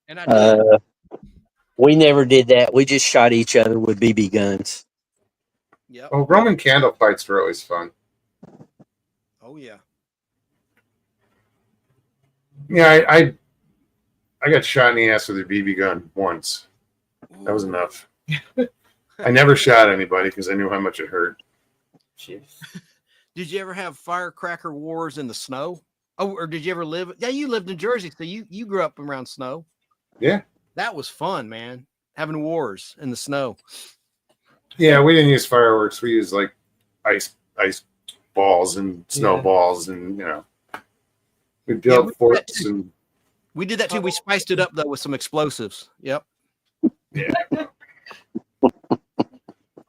And I did. We never did that. We just shot each other with BB guns. Yep. Oh, Roman candle fights were always fun. Oh yeah. Yeah, I got shot in the ass with a BB gun once. That was enough. I never shot anybody because I knew how much it hurt. Jeez. Did you ever have firecracker wars in the snow? Oh, or did you ever live? Yeah, you lived in Jersey, so you grew up around snow. Yeah. That was fun, man. Having wars in the snow. Yeah, we didn't use fireworks. We used like ice balls and snowballs, and we built we did that forts too. and We did that too. We spiced it up though with some explosives. Yep.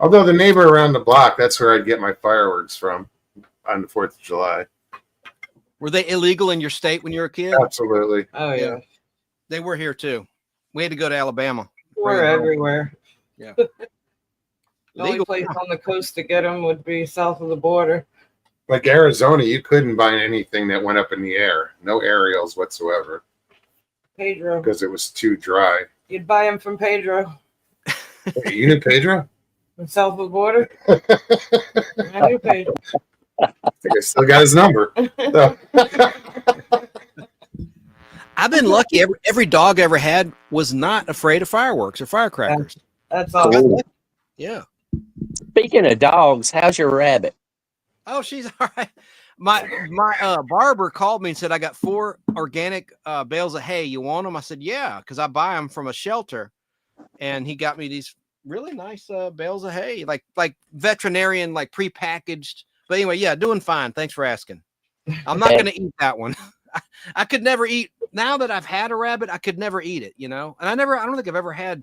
Although the neighbor around the block, that's where I'd get my fireworks from on the 4th of July. Were they illegal in your state when you were a kid? Absolutely. Oh yeah, Yeah. They were here too. We had to go to Alabama. we're Bring 'em home. everywhere. Yeah. The only Legal. place on the coast to get them would be south of the border. Like Arizona, you couldn't buy anything that went up in the air. No aerials whatsoever Pedro, because it was too dry. you'd buy them from Pedro, Wait, you knew Pedro? south of the border. I knew Pedro. I think I still got his number. So- I've been lucky. Every dog I ever had was not afraid of fireworks or firecrackers. That's all. Cool. Yeah. Speaking of dogs, how's your rabbit? Oh, she's all right. My barber called me and said I got 4 organic bales of hay. You want them? I said yeah, because I buy them from a shelter, and he got me these really nice bales of hay, like veterinarian, like prepackaged. But anyway, yeah, doing fine. Thanks for asking. I'm not going to eat that one. I could never eat. Now that I've had a rabbit, I could never eat it. And I don't think I've ever had.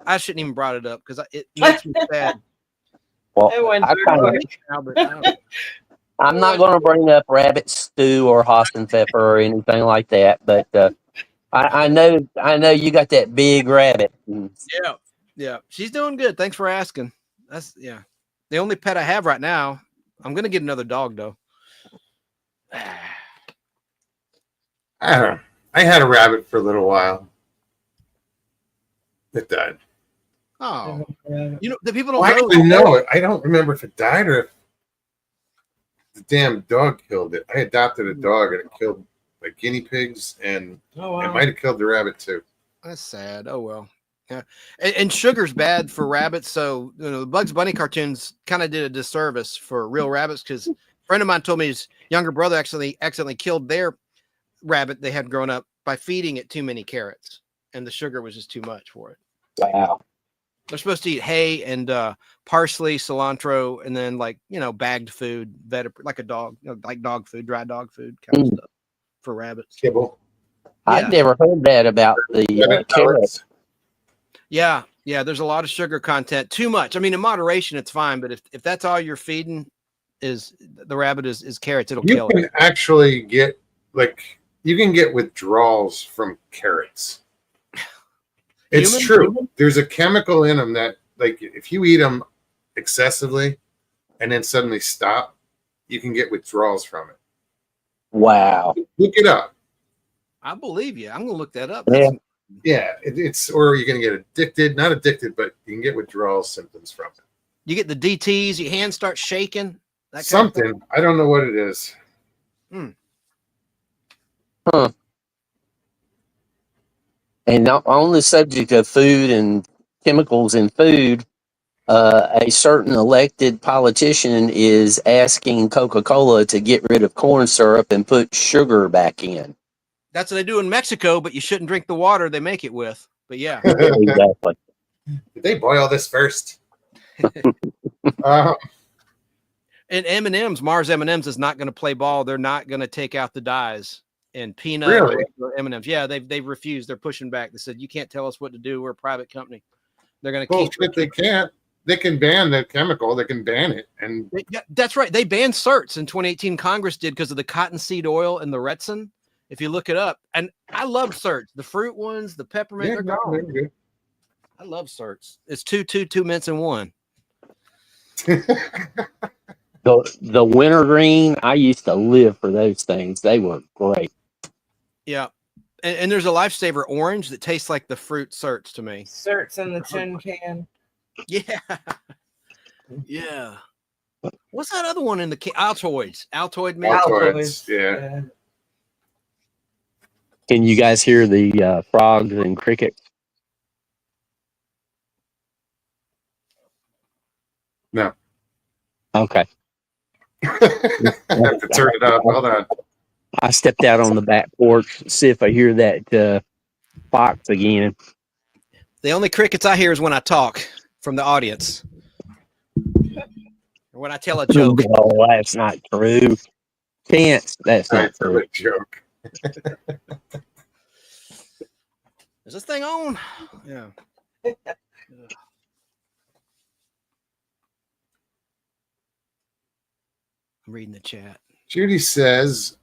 I shouldn't even brought it up because it makes me sad. Well, It went I through kinda, quick. Now, but I don't- I'm not going to bring up rabbit stew or Hassenpfeffer or anything like that, but I know you got that big rabbit. Yeah, she's doing good. Thanks for asking. That's the only pet I have right now. I'm gonna get another dog though. I don't know. I had a rabbit for a little while. It died. Oh, Yeah. the people don't Well, I know. actually know it. I don't remember if it died or if the damn dog killed it. I adopted a dog and it killed like guinea pigs and Oh it wow. might have killed the rabbit too. That's sad. Oh well. Yeah, and sugar's bad for rabbits. So the Bugs Bunny cartoons kind of did a disservice for real rabbits because a friend of mine told me his younger brother accidentally killed their rabbit they had grown up by feeding it too many carrots, and the sugar was just too much for it. Wow. They're supposed to eat hay and parsley, cilantro, and then bagged food, like a dog, like dog food, dry dog food kind of stuff for rabbits. Kibble. I've never heard that about the Rabbit carrot. pellets. Yeah, there's a lot of sugar content. Too much. I mean, in moderation, it's fine, but if that's all you're feeding is the rabbit is carrots, it'll You kill can it. actually get you can get withdrawals from carrots. It's Human? true. There's a chemical in them that, if you eat them excessively and then suddenly stop, you can get withdrawals from it. Wow. Look it up. I believe you. I'm gonna look that up. Yeah. Yeah, it's or you're gonna get addicted. Not addicted, but you can get withdrawal symptoms from it. You get the DTs, your hands start shaking. That kind of Something. thing. I don't know what it is. And on the subject of food and chemicals in food, a certain elected politician is asking Coca-Cola to get rid of corn syrup and put sugar back in. That's what they do in Mexico, but you shouldn't drink the water they make it with. But yeah. Exactly. Did they boil this first? And M&M's, Mars M&M's is not going to play ball. They're not going to take out the dyes and peanut Really? or M&M's. Yeah, they've refused. They're pushing back. They said you can't tell us what to do. We're a private company. They're going to Well, keep. if they can't, they can ban the chemical. They can ban it, and Yeah, that's right. They banned certs in 2018. Congress did because of the cottonseed oil and the retsin. If you look it up, and I love certs, the fruit ones, the peppermint. yeah, They're no, they're gone. good. I love certs. It's two mints in one. The wintergreen, I used to live for those things. They were great. Yeah. And there's a Lifesaver orange that tastes like the fruit certs to me. Certs in the tin can. Yeah. Yeah. What's that other one in the Altoids? Altoid man. Altoids, yeah. Yeah. Can you guys hear the frogs and crickets? No. Okay. I have to turn it up. Hold on. I stepped out on the back porch to see if I hear that fox again. The only crickets I hear is when I talk from the audience. Or when I tell a joke. Oh, that's not true. Chance, that's not That's true. a joke. Is this thing on? Yeah. I'm reading the chat. Judy says,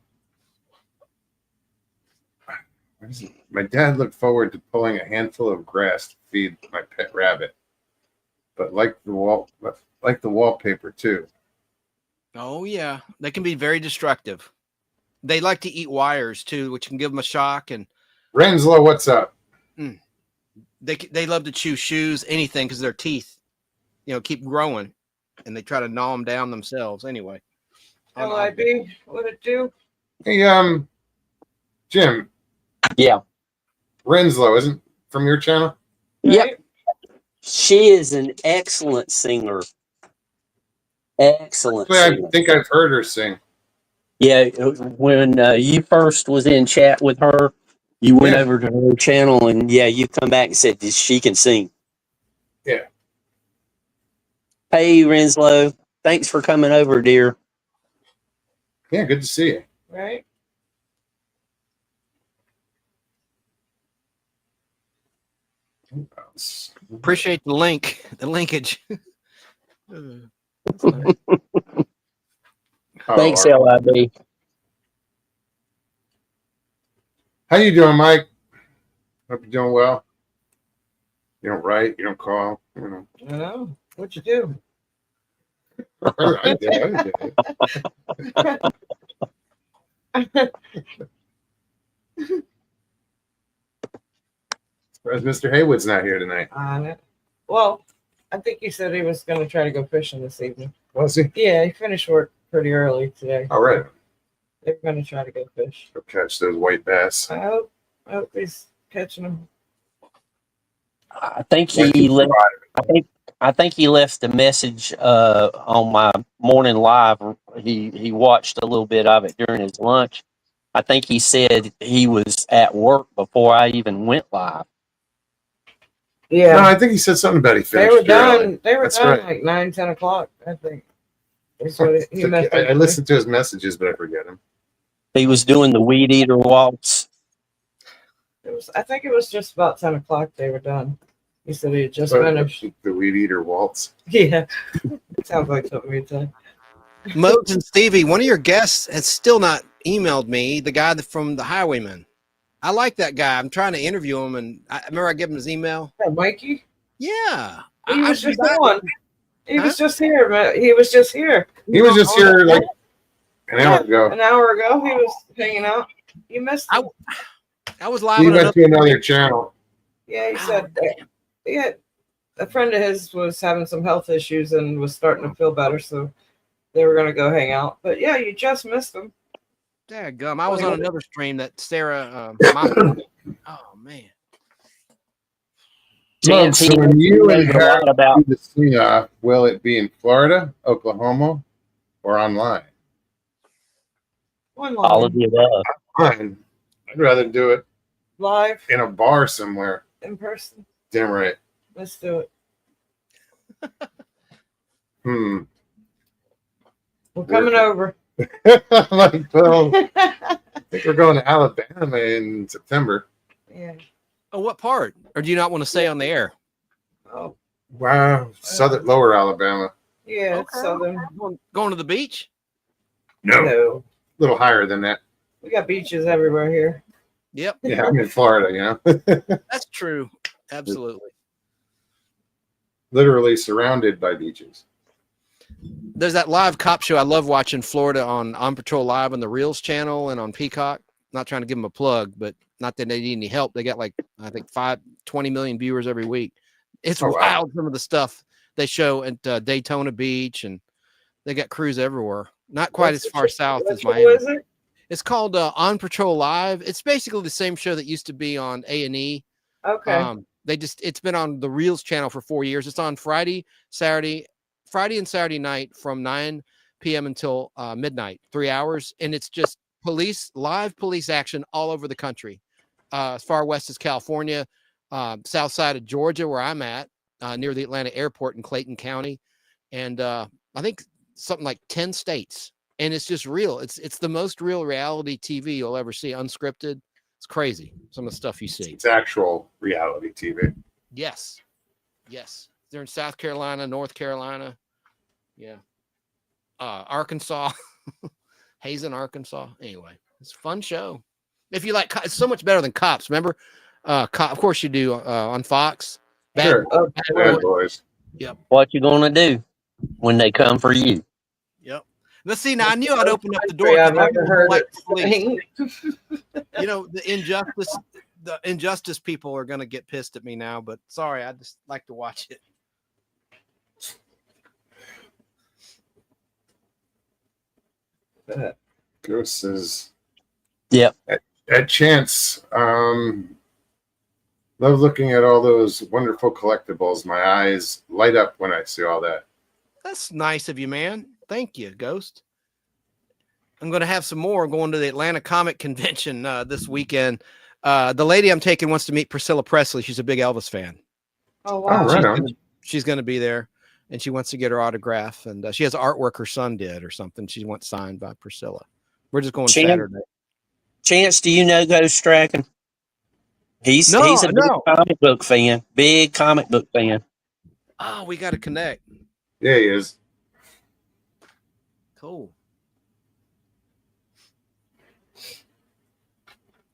what is it? My dad looked forward to pulling a handful of grass to feed my pet rabbit, but like the wallpaper too. Oh yeah, they can be very destructive. They like to eat wires too, which can give them a shock, and Renslow, what's up? they love to chew shoes, anything, because their teeth, keep growing, and they try to gnaw them down themselves. Anyway, LIB, what it do? Hey, Jim, Yeah. Renslow isn't from your channel? Yep. Right? She is an excellent singer. Excellent Actually, I singer. think I've heard her sing. Yeah, when you first was in chat with her, you went Yeah. over to her channel and you come back and said she can sing. Yeah. Hey, Renslow, thanks for coming over, dear. Yeah, good to see you. Right? appreciate the linkage. That's nice. Oh, Thanks, all right. LIB. How you doing, Mike? Hope you're doing well. You don't write, you don't call. I know. What you do? I did. Surprised Mr. Haywood's not here tonight. On it. Well, I think he said he was going to try to go fishing this evening. Was he? Yeah, he finished work pretty early today. All right. They're going to try to go fish. Go catch those white bass. I hope he's catching them. I think he left. I think he left a message on my morning live. He watched a little bit of it during his lunch. I think he said he was at work before I even went live. No, Yeah. I think he said something about he They finished. were done. early. They were That's done right. like 9, 10 o'clock, I think. That's what he messaged I me. listened to his messages, but I forget him. He was doing the weed eater waltz. I think it was just about 10 o'clock they were done. He said he had just But finished. the weed eater waltz. Yeah. Sounds like something we'd say. Modes and Stevie, one of your guests has still not emailed me. The guy from the Highwayman. I like that guy. I'm trying to interview him, and I remember I gave him his email. Yeah, Mikey? Yeah, He was just I- on. He was just here. Man. He was just here. He was just here like an hour ago. An hour ago, he was hanging out. You missed him. I was live He on went another. to another channel. Yeah, he Oh, said a friend of his was having some health issues and was starting to feel better, so they were going to go hang out. But yeah, you just missed him. Dadgum, I was on another stream that Sarah. Oh man, Mom, so when you and knows a Harry lot about do the swing off, will it be in Florida, Oklahoma, or online? One all line. of the above. Fine. I'd rather do it Live in a bar somewhere. in person. Damn right. Let's do it. We're coming over. like, well, I think we're going to Alabama in September. Yeah. oh, what part? Or do you not want to say on the air? Oh, Wow, southern, lower Alabama. yeah. It's Okay. southern. Going to the beach? No, a No. little higher than that. We got beaches everywhere here. Yep, Yeah, I'm in Florida, you know, that's true. Absolutely. literally surrounded by beaches. There's that live cop show I love watching Florida on Patrol Live on the Reels channel and on Peacock. Not trying to give them a plug, but not that they need any help. They got like, I think 20 million viewers every week. It's Oh, wow. wild, some of the stuff they show at Daytona Beach, and they got crews everywhere. Not quite What's as the far show- south what as show Miami. is it? It's called On Patrol Live. It's basically the same show that used to be on A&E. Okay. It's been on the Reels channel for 4 years. It's on Friday and Saturday night from 9 p.m. until midnight, 3 hours. And it's just live police action all over the country. As far west as California, south side of Georgia, where I'm at, near the Atlanta airport in Clayton County. And I think something like 10 states. And it's just real. It's the most real reality TV you'll ever see, unscripted. It's crazy. Some of the stuff you see. It's actual reality TV. Yes. Yes. They're in South Carolina, North Carolina. Yeah. Arkansas. Hazen, Arkansas. Anyway, it's a fun show. If you like, it's so much better than Cops. Remember? Of course you do on Fox. Sure. Bad Boys. Yep. What you gonna do when they come for you? Yep. Let's see. Now I knew I'd open up the door. I've 'cause I never don't heard like it. police. You know, the injustice people are going to get pissed at me now, but sorry, I just like to watch it. Ghosts is. Yep. At Chance, love looking at all those wonderful collectibles. My eyes light up when I see all that. That's nice of you, man. Thank you, Ghost. I'm going to have some more. I'm going to the Atlanta Comic Convention this weekend. The lady I'm taking wants to meet Priscilla Presley. She's a big Elvis fan. Oh Oh, wow. right on. She's going to be there, and she wants to get her autograph. And she has artwork her son did or something. She wants signed by Priscilla. We're just going Saturday. Chance, do you know Ghost Dragon? He's a big comic book fan. Big comic book fan. Oh, we got to connect. Yeah, he is. Cool.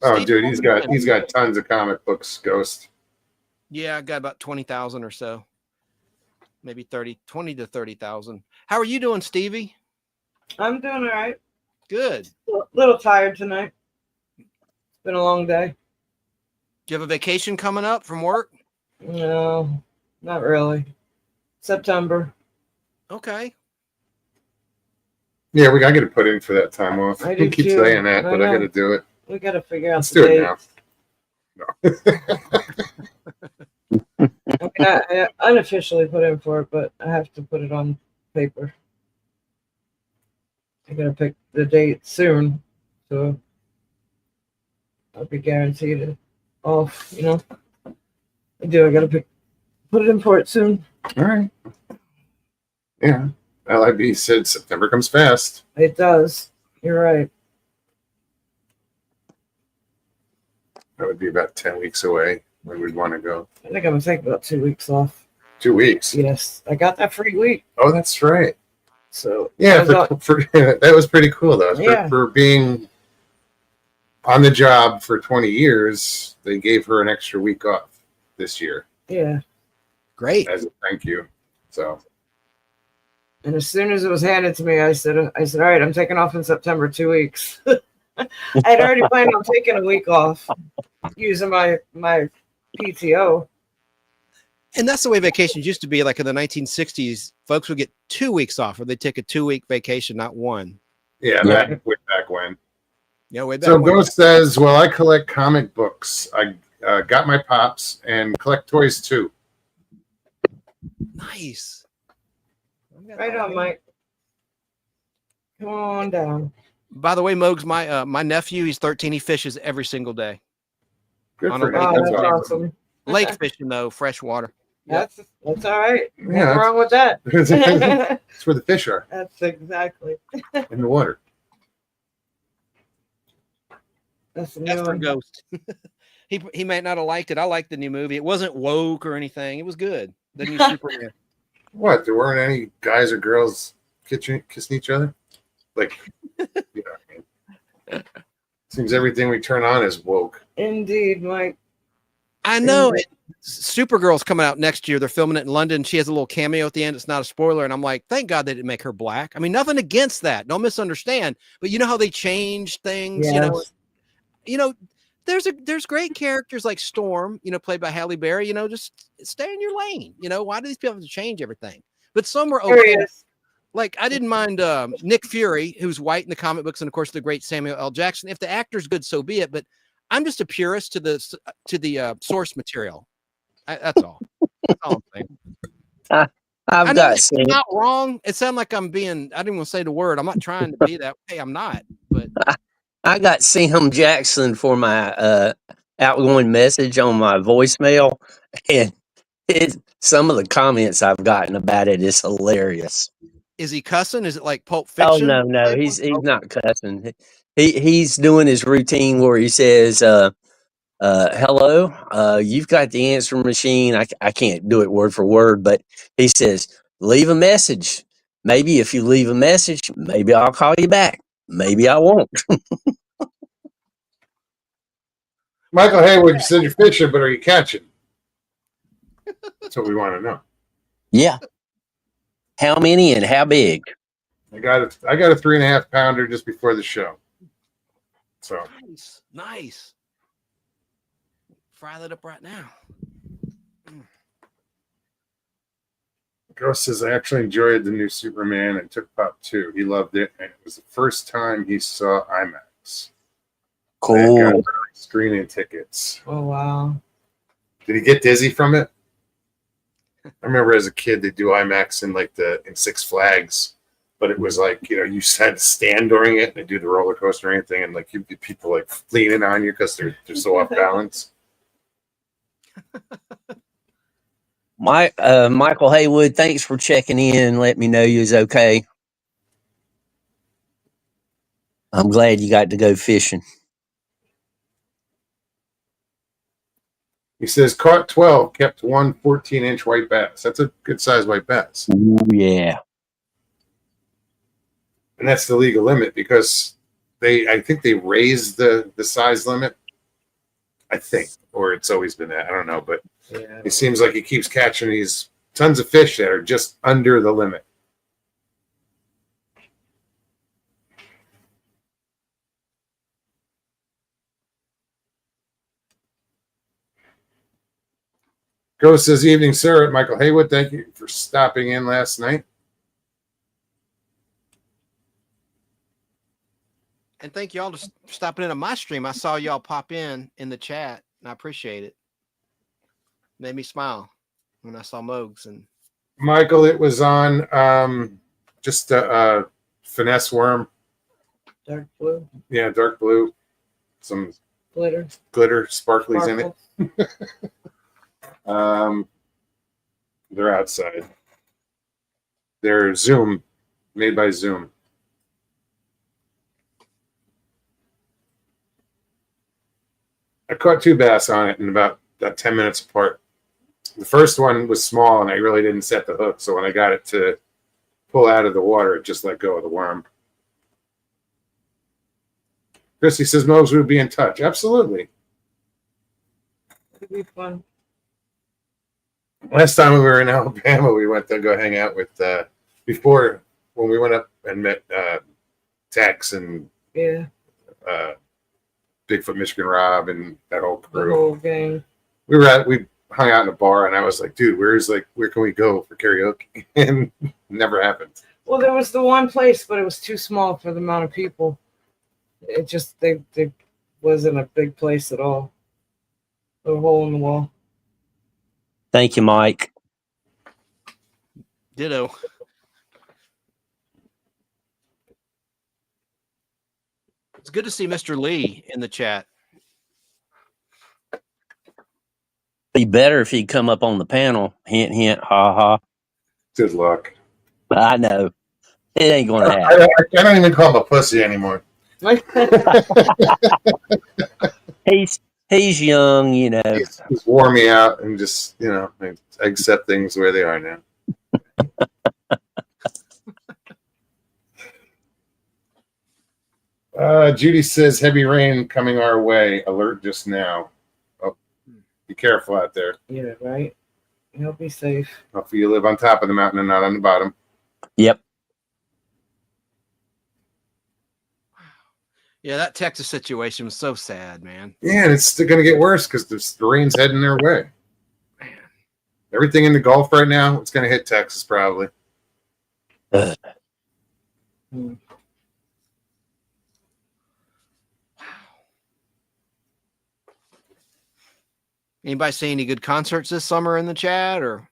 Oh, Steve, dude, he's got tons of comic books. Ghost. Yeah, I got about 20,000 or so. Maybe 20 to 30,000. How are you doing, Stevie? I'm doing all right. Good. A little tired tonight. It's been a long day. Do you have a vacation coming up from work? No, not really. September. Okay. Yeah, I got to put in for that time off. I I do keep too. saying that, I but I know. got to do it. We got to figure out Let's the do date. it now. I mean, I unofficially put in for it, but I have to put it on paper. I gotta pick the date soon, so I'll be guaranteed it off. You know, I do. I gotta put it in for it soon. All right. Yeah. LIB said September comes fast. It does. You're right. That would be about 10 weeks away when we'd want to go. I think I'm gonna take about 2 weeks off. 2 weeks. Yes, I got that free week, Oh, that's right. so Yeah, I was that was pretty cool, though. Yeah. For being on the job for 20 years, they gave her an extra week off this year yeah. Great. as a thank you. So, And as soon as it was handed to me, I said, all right, I'm taking off in September, 2 weeks. I had already planned on taking a week off using my PTO. And that's the way vacations used to be. Like in the 1960s, folks would get 2 weeks off, or they'd take a 2-week vacation, not one. yeah, Yeah. way back when. Yeah, way back So when. Ghost says, well, I collect comic books. I got my pops and collect toys, too. Nice. Right on, Mike. Come on down. By the way, Mogs, my nephew, he's 13. He fishes every single day. Good On for a him. Oh, That's that's awesome. awesome. Lake fishing, though, fresh water. That's all right. Yeah, Nothing wrong with that. That's where the fish are, That's exactly. in the water. That's the That's new for one. Ghost. He might not have liked it. I liked the new movie. It wasn't woke or anything. It was good. The new Superman. What? There weren't any guys or girls kissing each other? Like, you know what I mean? Seems everything we turn on is woke. Indeed, Mike. I know. Supergirl's coming out next year. They're filming it in London. She has a little cameo at the end. It's not a spoiler. And I'm like, thank God they didn't make her black. I mean, nothing against that. Don't misunderstand. But you know how they change things, Yes. you know, there's great characters like Storm, played by Halle Berry, just stay in your lane. Why do these people have to change everything? But some were Here he okay. is. Like I didn't mind Nick Fury, who's white in the comic books, and of course the great Samuel L. Jackson. If the actor's good, so be it. But I'm just a purist to the source material. That's all. That's all I'm saying. I've I know got it's Sam. not wrong. It sounds like I'm being. I didn't want to say the word. I'm not trying to be that way. I'm not. But I got Sam Jackson for my outgoing message on my voicemail, and some of the comments I've gotten about it is hilarious. is he cussing? Is it like Pulp Oh Fiction? no, type he's one? not cussing. he's doing his routine where he says, hello, you've got the answer machine. I can't do it word for word, but he says, leave a message. Maybe if you leave a message, maybe I'll call you back. Maybe I won't. Michael Haywood, you said you're fishing, but are you catching? That's what we want to know. Yeah. How many and how big? I got a 3.5 pounder just before the show. So Nice. Fry that up right now. Gross says I actually enjoyed the new Superman and took Pop too. He loved it, and it was the first time he saw IMAX. I got Cool. screening tickets. Oh wow. Did he get dizzy from it? I remember as a kid they do IMAX in Six Flags, but it was like, you had to stand during it and they do the roller coaster or anything, and like you get people like leaning on you because they're so off balance. Michael Haywood, thanks for checking in. Let me know you was okay. I'm glad you got to go fishing. He says caught 12, kept one 14-inch white bass. That's a good sized white bass. Ooh, yeah. And that's the legal limit because I think they raised the size limit. I think, or it's always been that. I don't know, but Yeah. it seems like he keeps catching these tons of fish that are just under the limit. Ghost says, evening, sir. Michael Haywood, thank you for stopping in last night. And thank y'all for stopping in on my stream. I saw y'all pop in the chat, and I appreciate it. Made me smile when I saw Mogs. And Michael, it was on just a finesse worm. Dark blue Yeah, dark blue. Some glitter. glitter, sparklies in Sparkle. it. They're outside. They're Zoom, made by Zoom. I caught 2 bass on it in about 10 minutes apart. The first one was small and I really didn't set the hook. So when I got it to pull out of the water, it just let go of the worm. Christy says Mose would be in touch. Absolutely. It'd be fun. Last time we were in Alabama, we went to go hang out with, before when we went up and met Tex and Yeah. Bigfoot Michigan Rob and that whole The crew. whole gang. We hung out in a bar and I was like, dude, where can we go for karaoke? And never happened. Well, there was the one place, but it was too small for the amount of people. It just they wasn't a big place at all. A hole in the wall. Thank you, Mike. ditto. It's good to see Mr. Lee in the chat. Be better if he'd come up on the panel. Hint, hint, ha ha. Good luck. I know. It ain't going to happen. I don't even call him a pussy anymore. He's young, you know. He's wore me out and just, I accept things where they are now. Judy says heavy rain coming our way. Alert just now. Oh, be careful out there. Yeah, right. You'll be safe. Hopefully you live on top of the mountain and not on the bottom. Yep. Yeah, that Texas situation was so sad, man. Yeah, and it's still going to get worse because the rain's heading their way. Man. Everything in the Gulf right now, it's going to hit Texas probably. Anybody see any good concerts this summer in the chat or on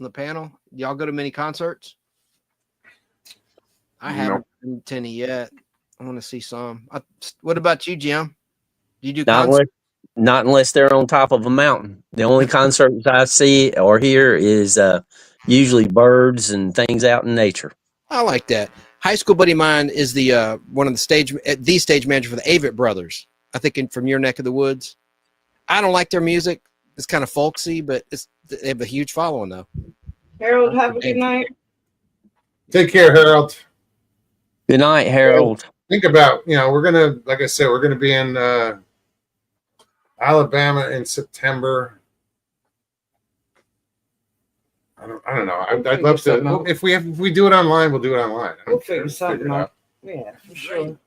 the panel? Y'all go to many concerts? I haven't been to any yet. I want to see some. What about you, Jim? Do you do concerts? Not unless they're on top of a mountain. The only concerts I see or hear is usually birds and things out in nature. I like that. high school buddy of mine is the one of the stage manager for the Avett Brothers. I think from your neck of the woods. I don't like their music. It's kind of folksy, but they have a huge following though. Harold, have a good night. Take care, Harold. Good night, Harold. Think about, we're gonna, like I said, we're gonna be in Alabama in September. I don't know. I'd love to. If we do it online, we'll do it online. We'll figure something out. Yeah, for sure.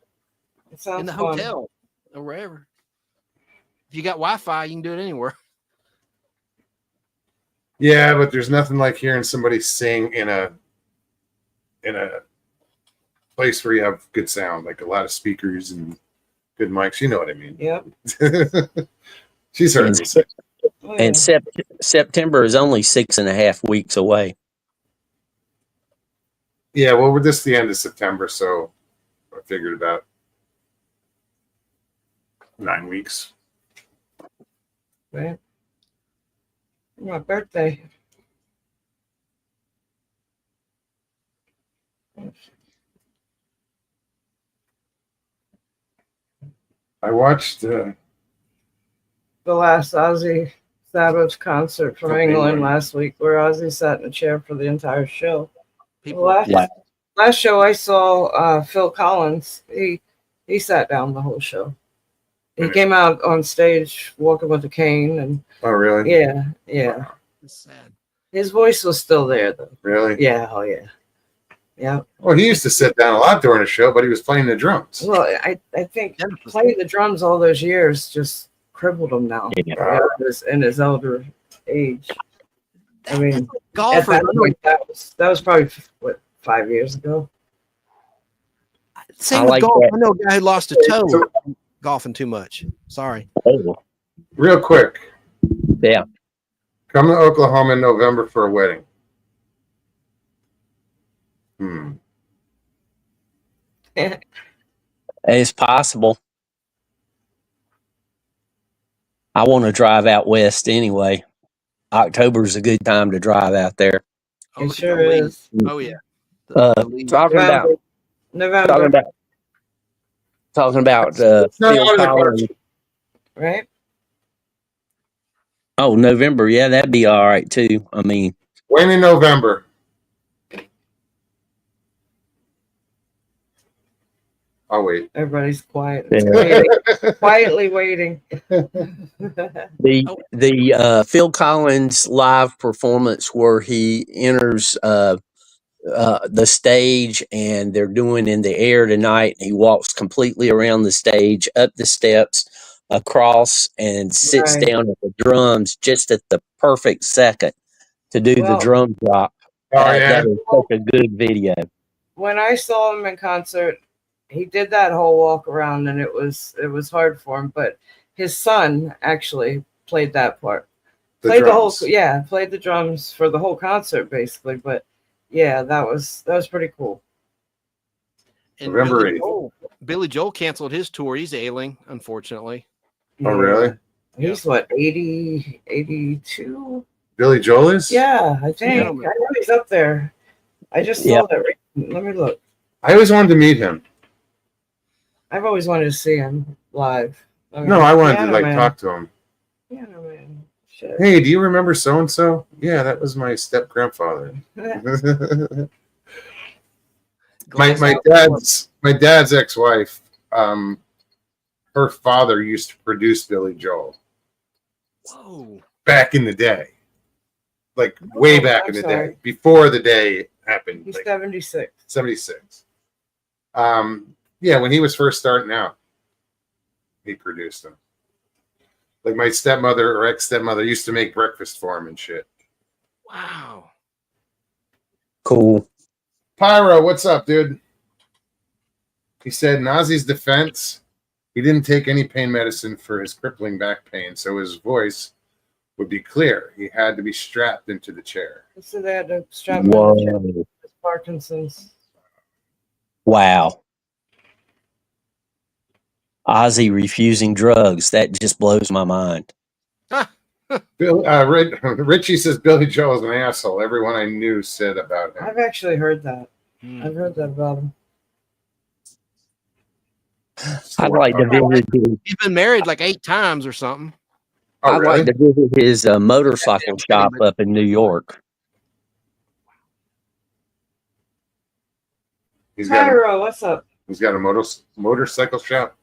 It sounds In the fun. hotel or wherever. If you got Wi-Fi, you can do it anywhere. Yeah, but there's nothing like hearing somebody sing in a place where you have good sound, like a lot of speakers and good mics. You know what I mean? Yep. She's heard me say. Oh, And September is only 6.5 weeks away. Yeah, well, we're just the end of September, so I figured about 9 weeks. Right. My birthday. I watched The last Ozzy Sabbath concert from England last week, where Ozzy sat in a chair for the entire show. People, Last show I saw, Phil Collins. He sat down the whole show. He came out on stage walking with a cane, and oh, really? yeah. it's sad. His voice was still there though. Really? Yeah, oh yeah. Yeah. Well, he used to sit down a lot during the show, but he was playing the drums. Well, I think playing the drums all those years just crippled him now. Yeah. In his elder age. I mean, at Golfer, that point, that was probably what, 5 years ago. same I with like golf. that. I know a guy who lost a toe golfing too much. Sorry. Oh, Real quick, yeah. come to Oklahoma in November for a wedding. It's possible. I want to drive out west anyway. October's a good time to drive out there. Oh, It sure the lead. is. Oh yeah. Talking about November, talking about It's not Phil out of the Collins. question. right? Oh, November. Yeah, that'd be all right too. I mean, When in November? I'll wait. Everybody's quiet. Yeah. Quietly waiting. the Phil Collins live performance where he enters the stage and they're doing In the Air Tonight. He walks completely around the stage, up the steps, across, and sits Right. down at the drums just at the perfect second to do the Well- drum drop. Oh, That is such a good video. When I saw him in concert, he did that whole walk around, and it was hard for him. But his son actually played that part. Played the drums for the whole concert basically. But yeah, that was pretty cool. And November Billy Joel canceled his tour. He's ailing, unfortunately. Oh, really? He's what, 80, 82? Billy Joel is? Yeah, I think. Gentleman. I know he's up there. I just Yeah. saw that. Let me look. I always wanted to meet him. I've always wanted to see him live. No, I wanted to Piano Man. talk to him. Piano Man. Shit. Hey, do you remember so and so? Yeah, that was my step grandfather. my dad's ex-wife, her father used to produce Billy Joel Whoa. back in the day, like way back in the day, before the day happened. He's Like 76. 76. Yeah, when he was first starting out, he produced them. Like my stepmother or ex-stepmother used to make breakfast for him and shit. Wow. Cool. Pyro, what's up, dude? He said in Ozzy's defense, he didn't take any pain medicine for his crippling back pain, so his voice would be clear. He had to be strapped into the chair. So they had to strap him in the chair. Whoa. It's Parkinson's. Wow. Ozzy refusing drugs. That just blows my mind. Richie says Billy Joel is an asshole. Everyone I knew said about him. I've actually heard that. Hmm. I've heard that about him. I'd like to visit his, He's been married like 8 times or something. Oh, I'd really? like to visit his motorcycle shop up in New York. He's got Pyro, what's up? a motorcycle shop.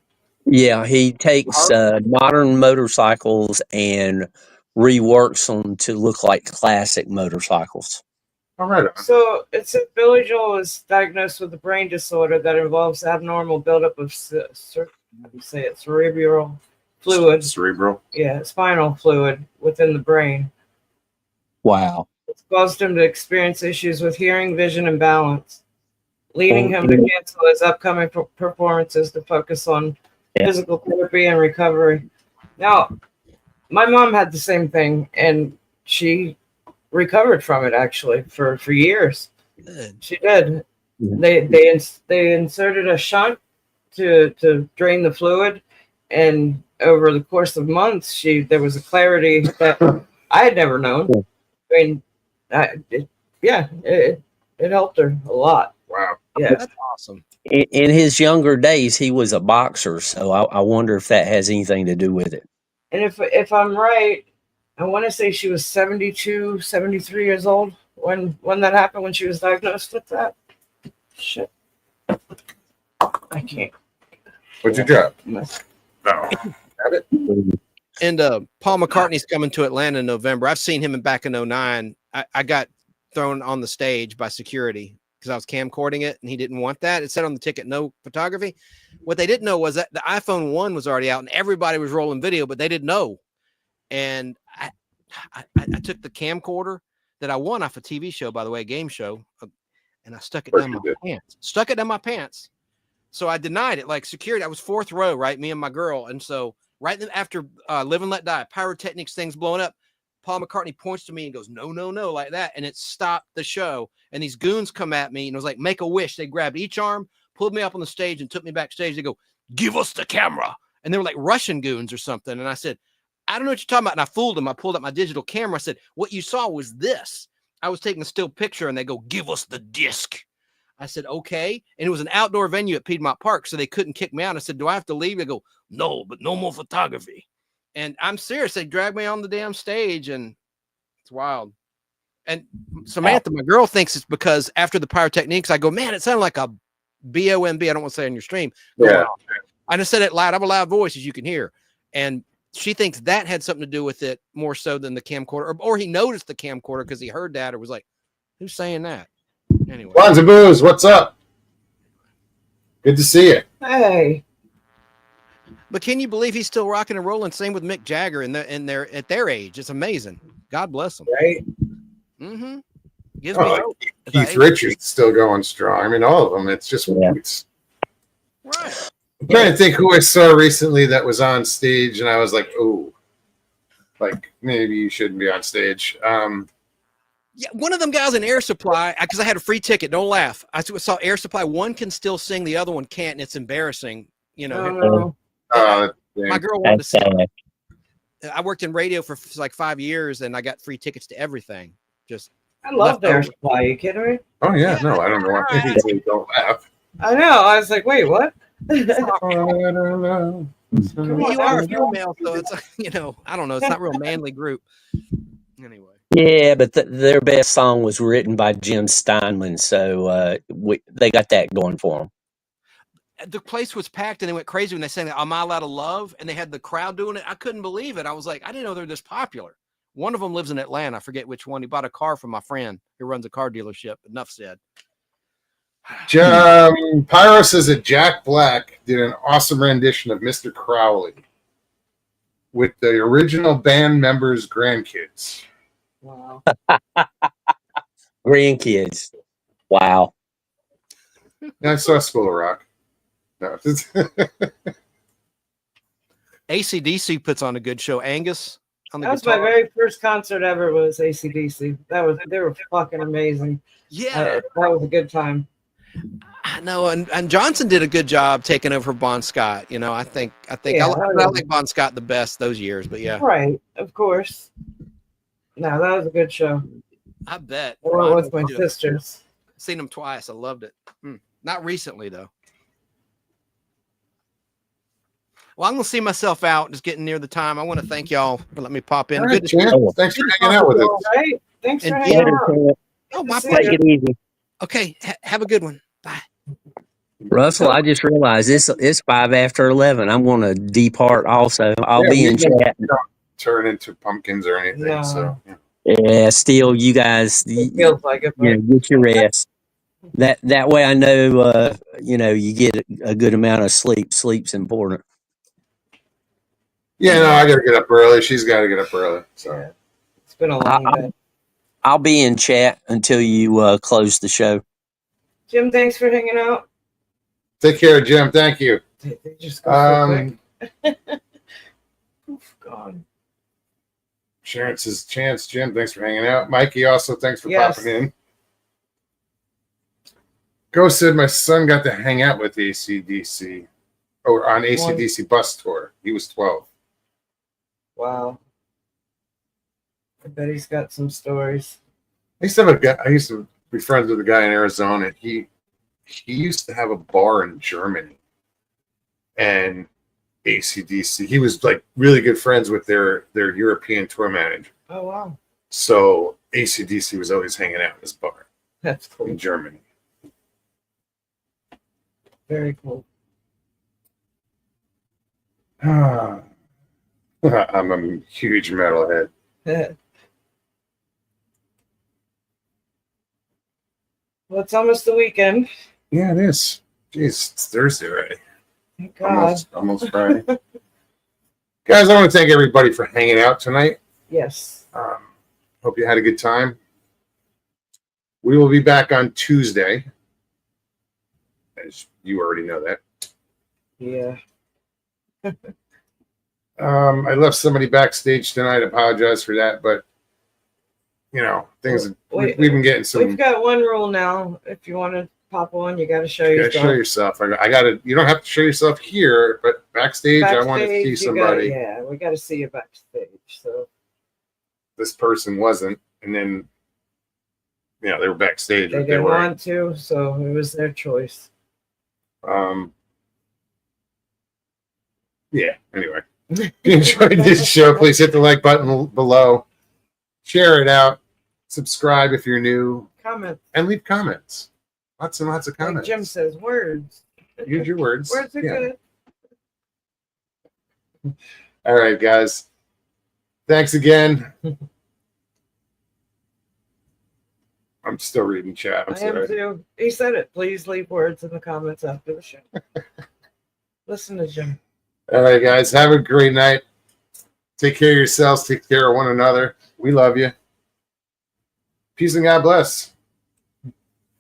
Yeah, he takes modern motorcycles and reworks them to look like classic motorcycles. All right. So it says Billy Joel was diagnosed with a brain disorder that involves abnormal buildup of cerebral fluid. Cerebral. Yeah, spinal fluid within the brain. Wow. It's caused him to experience issues with hearing, vision, and balance, leading him to cancel his upcoming performances to focus on physical therapy and recovery. Now, my mom had the same thing, and she recovered from it actually for years. Good. She did. They inserted a shunt to drain the fluid, and over the course of months, there was a clarity that I had never known. I mean, it helped her a lot. Wow. Yeah. That's awesome. In his younger days, he was a boxer, so I wonder if that has anything to do with it. And if I'm right, I want to say she was 72, 73 years old when that happened, when she was diagnosed with that. Shit. I can't. What'd you drop? No. No. Have it? And Paul McCartney's coming to Atlanta in November. I've seen him back in 09. I got thrown on the stage by security because I was camcording it, and he didn't want that. It said on the ticket, no photography. What they didn't know was that the iPhone 1 was already out, and everybody was rolling video, but they didn't know. And I took the camcorder that I won off a TV show, by the way, a game show, and I stuck it down my pants. Stuck it down my pants. So I denied it, like security. I was 4th row, right? Me and my girl. And so right after Live and Let Die, pyrotechnics things blowing up, Paul McCartney points to me and goes, no, no, no, like that. And it stopped the show. And these goons come at me, and it was like, make a wish. They grabbed each arm, pulled me up on the stage, and took me backstage. They go, give us the camera. And they were like Russian goons or something. And I said, I don't know what you're talking about. And I fooled them. I pulled up my digital camera. I said, what you saw was this. I was taking a still picture, and they go, give us the disc. I said, okay. And it was an outdoor venue at Piedmont Park, so they couldn't kick me out. I said, do I have to leave? They go, no, but no more photography. And I'm serious. They dragged me on the damn stage, and it's wild. And Samantha, my girl, thinks it's because after the pyrotechnics, I go, man, it sounded like a B-O-M-B. I don't want to say on your stream. Yeah. I just said it loud. I have a loud voice, as you can hear. And she thinks that had something to do with it more so than the camcorder, or he noticed the camcorder because he heard that or was like, who's saying that? Anyway. Bonza Booze, what's up? Good to see you. Hey. But can you believe he's still rocking and rolling? Same with Mick Jagger at their age. It's amazing. God bless them. Right? Mm-hmm. Gives me hope. Keith Richards still going strong. I mean, all of them. It's just it's right. I'm trying to think who I saw recently that was on stage, and I was like, "Oh, like maybe you shouldn't be on stage." Yeah, one of them guys in Air Supply, because I had a free ticket. Don't laugh. I saw Air Supply. One can still sing, the other one can't, and it's embarrassing. You know, my girl wanted to sing. I worked in radio for like 5 years, and I got free tickets to everything. Just I love Air Supply. Are you kidding me? Oh yeah, no, I don't know why people don't laugh. I know. I was like, wait, what? I don't know. You are a female, so it's I don't know. It's not a real manly group. Anyway. Yeah, but their best song was written by Jim Steinman, so they got that going for them. The place was packed, and they went crazy when they sang "Am I Allowed to Love?" and they had the crowd doing it. I couldn't believe it. I was like, I didn't know they're this popular. One of them lives in Atlanta. I forget which one. He bought a car from my friend who runs a car dealership. Enough said. Pyro says that Jack Black did an awesome rendition of Mr. Crowley with the original band members' grandkids. Wow. Grandkids. Wow. Yeah, I saw School of Rock. No. AC/DC puts on a good show. Angus on the That was guitar. my very first concert ever. Was AC/DC. They were fucking amazing. Yeah, that was a good time. I know, and Johnson did a good job taking over Bon Scott. I think Yeah, I like Bon Scott the best those years. But yeah, Right, of course. No, that was a good show. I bet. Or with my sisters. Seen them twice. I loved it. Not recently though. Well, I'm gonna see myself out. Just getting near the time. I want to thank y'all for letting me pop in. All right, Good. champ. Oh. Thanks for hanging out with us. All right. Thanks for And hanging Peter, out. Oh, my See pleasure. Take it easy. Okay. Have a good one. Bye. Russell, I just realized it's 5 after 11. I'm going to depart also. I'll Yeah, be we in don't- chat. we don't turn into pumpkins or anything. No. So yeah. Yeah, still, you guys, It feels like it, but get your rest. That way, I know, you get a good amount of sleep. Sleep's important. Yeah, no, I gotta get up early. She's got to get up early. So yeah, it's been a long day. I'll be in chat until you close the show. Jim, thanks for hanging out. take care, Jim. Thank you. They just go so quick. Um, Oof, God. Sharon says, Chance, Jim, thanks for hanging out. Mikey, also, thanks for Yes. popping in. Ghost said my son got to hang out with AC/DC or on AC/DC bus tour. He was 12. Wow. I bet he's got some stories. I used to have a guy. I used to be friends with a guy in Arizona. He used to have a bar in Germany, and AC/DC. He was like really good friends with their European tour manager. Oh, wow. So AC/DC was always hanging out in his bar That's cool. in Germany. Very cool. I'm a huge metalhead. Well, it's almost the weekend. Yeah, it is. Jeez, it's Thursday already. Thank God. Almost Friday. Guys, I want to thank everybody for hanging out tonight. Yes. Hope you had a good time. We will be back on Tuesday. As you already know that. Yeah. I left somebody backstage tonight. Apologize for that, but things we've been getting some. We've got one rule now. If you want to pop on, you got to show You gotta yourself. show yourself. I gotta. You don't have to show yourself here, but backstage, I want to see Backstage, somebody. yeah, we got to see you backstage. So This person wasn't, and then they were backstage. they They didn't were. want to, so it was their choice. Yeah. Anyway, if you enjoyed this show, please hit the like button below, share it out, subscribe if you're new, Comment. and leave comments. Lots and lots of Like comments. Jim says, words. Use your words. Words are Yeah. good. All right, guys. Thanks again. I'm still reading chat. I'm I am sorry. too. He said it. Please leave words in the comments after the show. Listen to Jim. All right, guys. Have a great night. Take care of yourselves. Take care of one another. We love you. Peace and God bless.